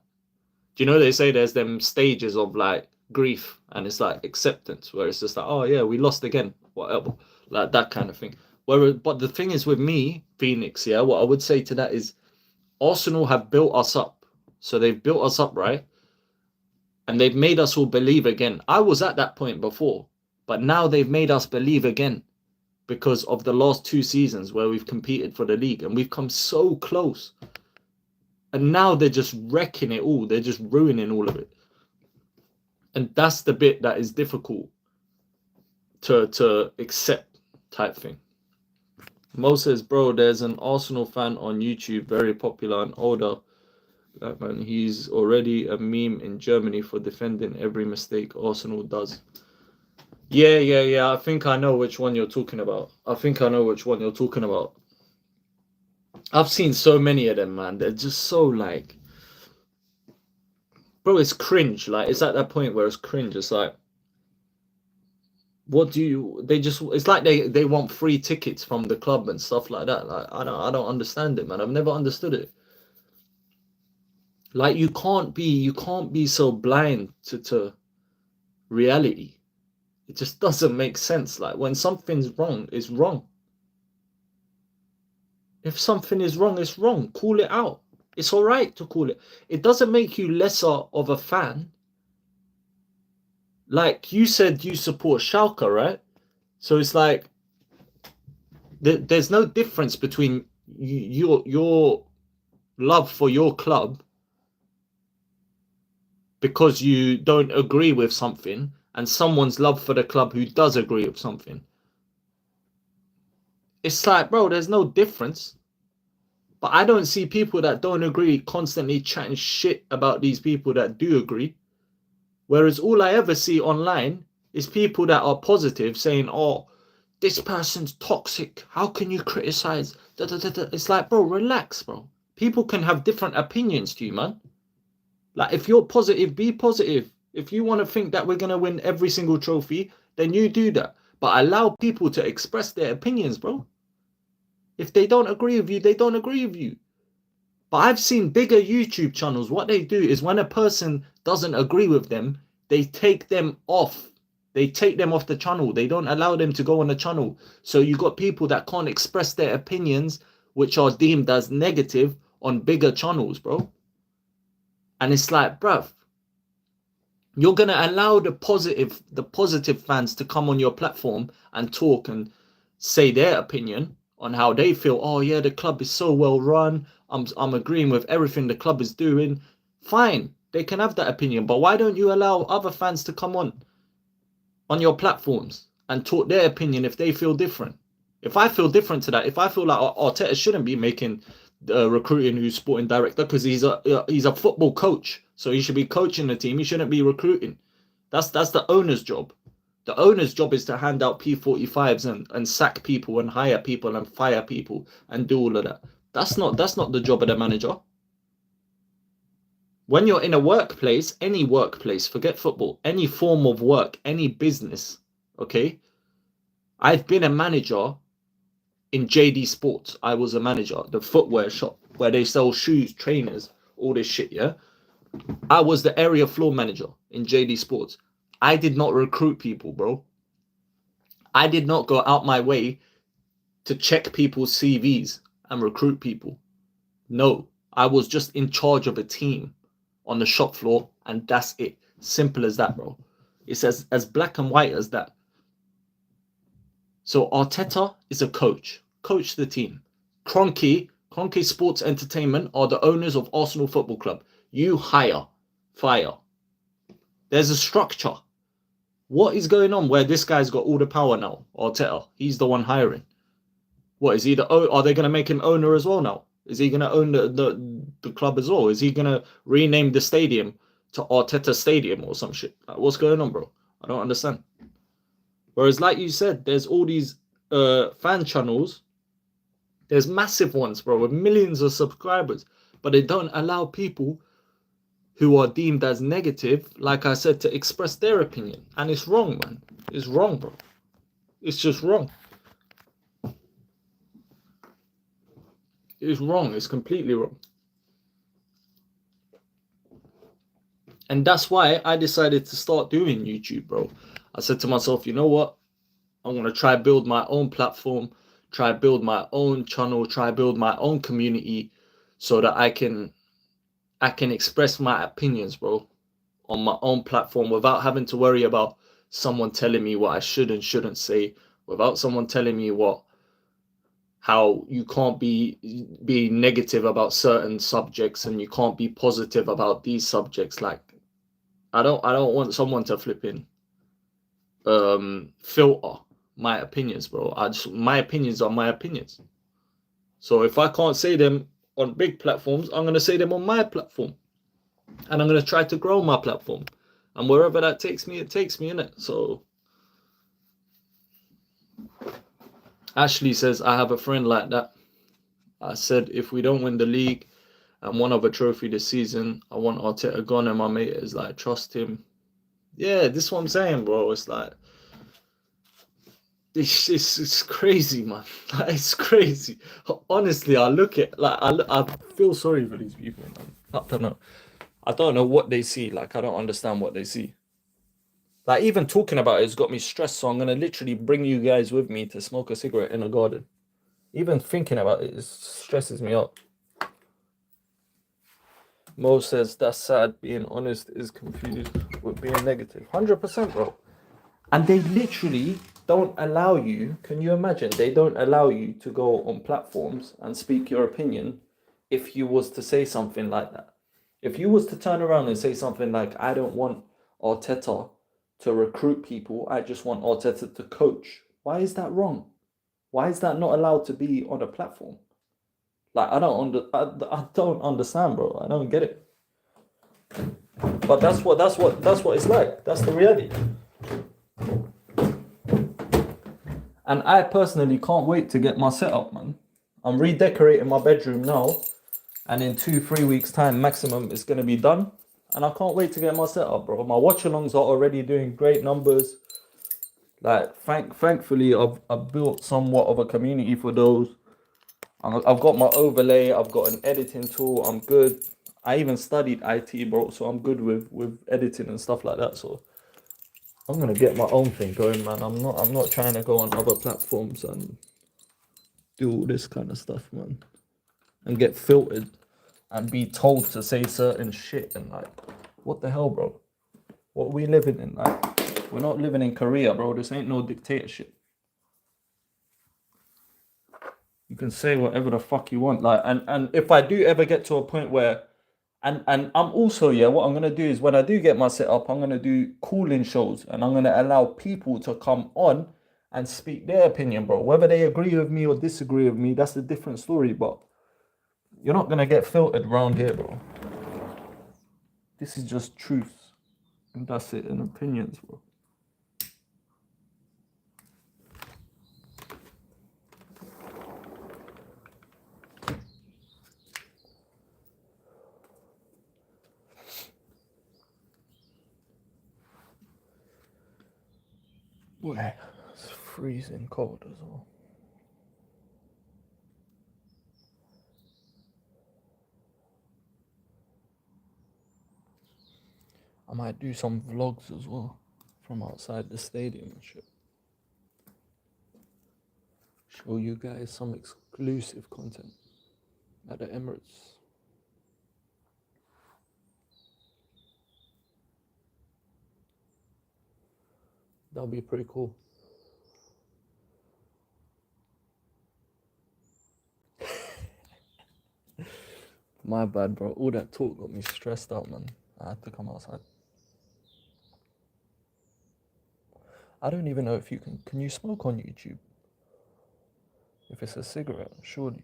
do you know they say there's them stages of like grief, and it's like acceptance, where it's just like, oh yeah, we lost again, whatever, like that kind of thing. But the thing is with me, Phoenix, yeah, what I would say to that is Arsenal have built us up. So they've built us up, right? And they've made us all believe again. I was at that point before, but now they've made us believe again because of the last 2 seasons where we've competed for the league and we've come so close. And now they're just wrecking it all. They're just ruining all of it. And that's the bit that is difficult to accept type thing. Mo says, bro, there's an Arsenal fan on YouTube, very popular and older. Man, he's already a meme in Germany for defending every mistake Arsenal does. Yeah. I think I know which one you're talking about. I've seen so many of them, man. They're just so like, bro, it's cringe. Like, it's at that point where it's cringe. It's like, it's like they want free tickets from the club and stuff like that. Like, I don't understand it, man. I've never understood it. Like, you can't be so blind to reality. It just doesn't make sense. Like, when something's wrong, it's wrong. If something is wrong, it's wrong. Call it out. It's all right to call it. It doesn't make you lesser of a fan. Like you said, you support Schalke, right? So it's like there's no difference between your love for your club because you don't agree with something and someone's love for the club who does agree with something. It's like, bro, there's no difference. But I don't see people that don't agree constantly chatting shit about these people that do agree. Whereas all I ever see online is people that are positive saying, oh, this person's toxic. How can you criticize? It's like, bro, relax, bro. People can have different opinions to you, man. Like, if you're positive, be positive. If you want to think that we're going to win every single trophy, then you do that. But allow people to express their opinions, bro. If they don't agree with you, they don't agree with you. But I've seen bigger YouTube channels. What they do is when a person doesn't agree with them, they take them off. They take them off the channel. They don't allow them to go on the channel. So you got people that can't express their opinions, which are deemed as negative on bigger channels, bro. And it's like, bruv, you're going to allow the positive fans to come on your platform and talk and say their opinion on how they feel. Oh yeah, the club is so well run. I'm agreeing with everything the club is doing. Fine, they can have that opinion, but why don't you allow other fans to come on your platforms and talk their opinion if they feel different? If I feel different to that, if I feel like Arteta shouldn't be making recruiting who's sporting director because he's a football coach, so he should be coaching the team. He shouldn't be recruiting. That's the owner's job. The owner's job is to hand out P45s and sack people and hire people and fire people and do all of that. That's not the job of the manager. When you're in a workplace, any workplace, forget football, any form of work, any business, okay? I've been a manager in JD Sports. I was a manager, the footwear shop where they sell shoes, trainers, all this shit, yeah? I was the area floor manager in JD Sports. I did not recruit people, bro. I did not go out my way to check people's CVs and recruit people. No, I was just in charge of a team on the shop floor, and that's it. Simple as that, bro. It's as black and white as that. So Arteta is a coach. Coach the team. Kroenke Sports Entertainment are the owners of Arsenal Football Club. You hire, fire. There's a structure. What is going on where this guy's got all the power now? Arteta, he's the one hiring. What is he? Are they going to make him owner as well now? Is he going to own the club as well? Is he going to rename the stadium to Arteta Stadium or some shit? Like, what's going on, bro? I don't understand. Whereas, like you said, there's all these fan channels. There's massive ones, bro, with millions of subscribers, but they don't allow people who are deemed as negative, like I said, to express their opinion. And it's wrong, man. It's wrong, bro. It's just wrong. It's wrong. It's completely wrong. And that's why I decided to start doing YouTube, bro. I said to myself, you know what? I'm going to try build my own platform, try build my own channel, try build my own community so that I can express my opinions, bro, on my own platform without having to worry about someone telling me what I should and shouldn't say, without someone telling me how you can't be negative about certain subjects and you can't be positive about these subjects. Like I don't want someone to flip in filter my opinions, bro. My opinions are my opinions. So if I can't say them on big platforms, I'm gonna say them on my platform. And I'm gonna try to grow my platform. And wherever that takes me, it takes me, innit? So Ashley says, I have a friend like that. I said if we don't win the league and one other trophy this season, I want Arteta gone, and my mate is like, trust him. Yeah, this is what I'm saying, bro. It's like it's crazy, man. Like, it's crazy. Honestly, I look at like I feel sorry for these people, man. I don't know. I don't know what they see. Like I don't understand what they see. Like even talking about it has got me stressed. So I'm gonna literally bring you guys with me to smoke a cigarette in a garden. Even thinking about it stresses me out. Mo says that's sad. Being honest is confused with being negative. 100%, bro. And they literally don't allow you. Can you imagine? They don't allow you to go on platforms and speak your opinion if you was to say something like that. If you was to turn around and say something like, I don't want Arteta to recruit people, I just want Arteta to coach. Why is that wrong? Why is that not allowed to be on a platform? Like I don't understand, bro. I don't get it. But that's what it's like. That's the reality. And I personally can't wait to get my setup, man. I'm redecorating my bedroom now, and in 2-3 weeks' time, maximum, it's gonna be done. And I can't wait to get my setup, bro. My watch-alongs are already doing great numbers. Like, thankfully, I've built somewhat of a community for those. I've got my overlay. I've got an editing tool. I'm good. I even studied IT, bro, so I'm good with editing and stuff like that. So I'm gonna get my own thing going, man. I'm not trying to go on other platforms and do all this kind of stuff, man, and get filtered and be told to say certain shit and like, what the hell, bro? What are we living in? Like, we're not living in Korea, bro. This ain't no dictatorship. You can say whatever the fuck you want, like, and if I do ever get to a point where, and I'm also, yeah, what I'm gonna do is when I do get my setup, I'm gonna do call-in shows and I'm gonna allow people to come on and speak their opinion, bro. Whether they agree with me or disagree with me, that's a different story, but you're not gonna get filtered around here, bro. This is just truth. And that's it, and opinions, bro. Boy, it's freezing cold as well. I might do some vlogs as well from outside the stadium and shit. Show you guys some exclusive content at the Emirates. That'll be pretty cool. My bad, bro. All that talk got me stressed out, man. I had to come outside. I don't even know if you can you smoke on YouTube? If it's a cigarette, surely.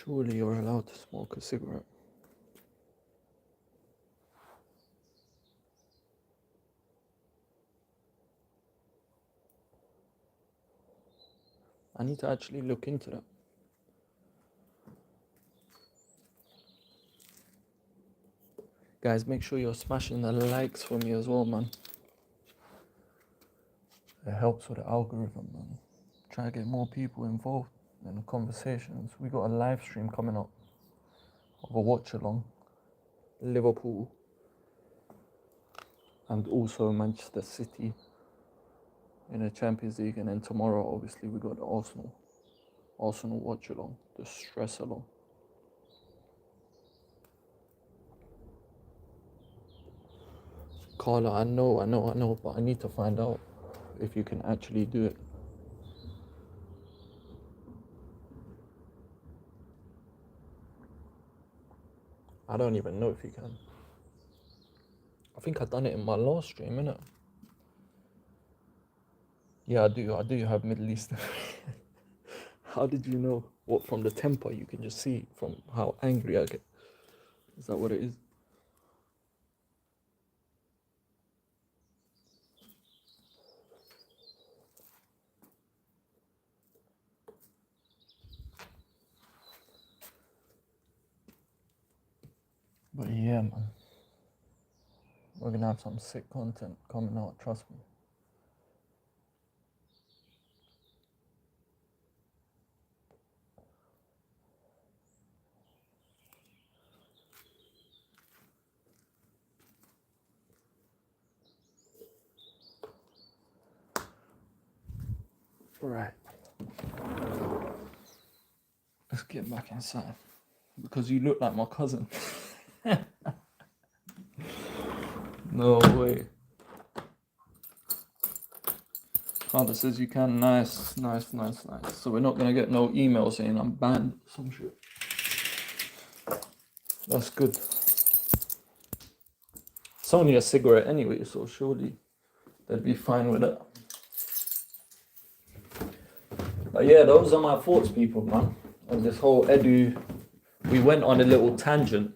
Surely you're allowed to smoke a cigarette. I need to actually look into that. Guys, make sure you're smashing the likes for me as well, man. It helps with the algorithm, man. Try to get more people involved in the conversations. We got a live stream coming up of a watch along. Liverpool and also Manchester City in the Champions League, and then tomorrow obviously we got the Arsenal watch along, the stress along. Carla, I know, but I need to find out if you can actually do it. I don't even know if you can. I think I done it in my last stream, innit? Yeah, I do have Middle Eastern. How did you know? What, from the temper? You can just see from how angry I get. Is that what it is? But yeah, man. We're gonna have some sick content coming out, trust me. Right. Let's get back inside. Because you look like my cousin. No way. Father says you can. Nice. So we're not gonna get no email saying I'm banned. Some shit. That's good. It's only a cigarette anyway, so surely they'd be fine with it. But yeah, those are my thoughts, people, man. On this whole Edu, we went on a little tangent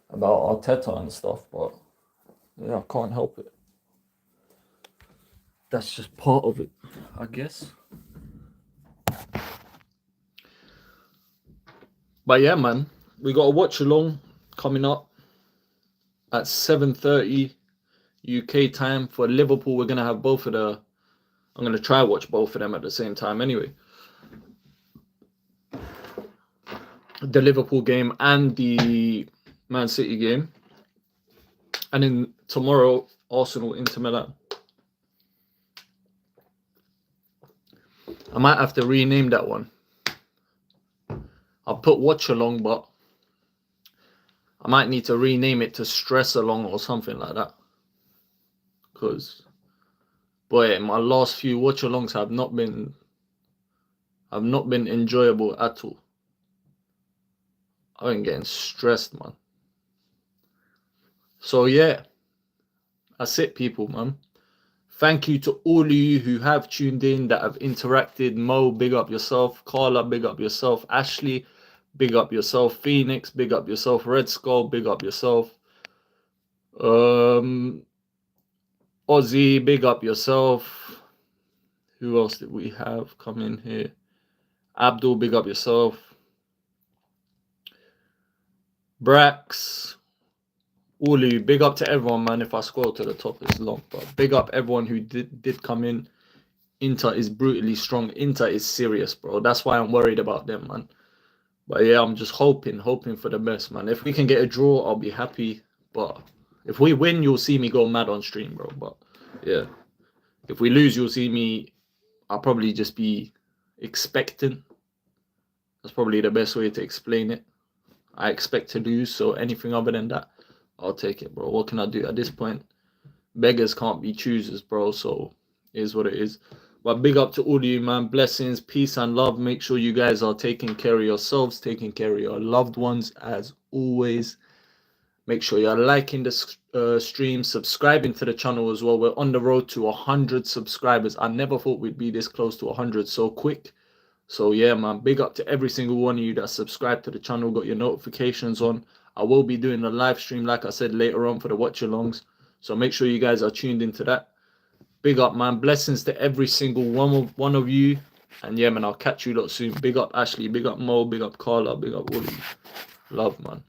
about Arteta and stuff, but yeah, I can't help it. That's just part of it, I guess. But yeah, man, we got a watch along coming up at 7:30 UK time for Liverpool. We're gonna have both of the. I'm gonna try watch both of them at the same time anyway. The Liverpool game and the Man City game, and then tomorrow Arsenal Inter Milan. I might have to rename that one. I'll put watch along, but I might need to rename it to stress along or something like that. Because, boy, my last few watch alongs have not been enjoyable at all. I've been getting stressed, man. So yeah, that's it, people, man. Thank you to all of you who have tuned in, that have interacted. Mo, big up yourself. Carla, big up yourself. Ashley, big up yourself. Phoenix, big up yourself. Red Skull, big up yourself. Ozzy, big up yourself. Who else did we have come in here? Abdul, big up yourself. Brax, all of you, big up to everyone, man. If I scroll to the top, it's long, but big up everyone who did come in. Inter is brutally strong. Inter is serious, bro. That's why I'm worried about them, man. But yeah, I'm just hoping for the best, man. If we can get a draw, I'll be happy. But if we win, you'll see me go mad on stream, bro. But yeah, if we lose, you'll see me. I'll probably just be expectant. That's probably the best way to explain it. I expect to lose, so anything other than that, I'll take it, bro. What can I do at this point? Beggars can't be choosers, bro. So it is what it is. But big up to all of you, man. Blessings, peace, and love. Make sure you guys are taking care of yourselves, taking care of your loved ones, as always. Make sure you're liking the stream, subscribing to the channel as well. We're on the road to 100 subscribers. I never thought we'd be this close to 100 so quick. So yeah, man, big up to every single one of you that subscribed to the channel, got your notifications on. I will be doing a live stream, like I said, later on for the watch-alongs. So make sure you guys are tuned into that. Big up, man. Blessings to every single one of you. And yeah, man, I'll catch you lot soon. Big up Ashley, big up Mo, big up Carla, big up all of you. Love, man.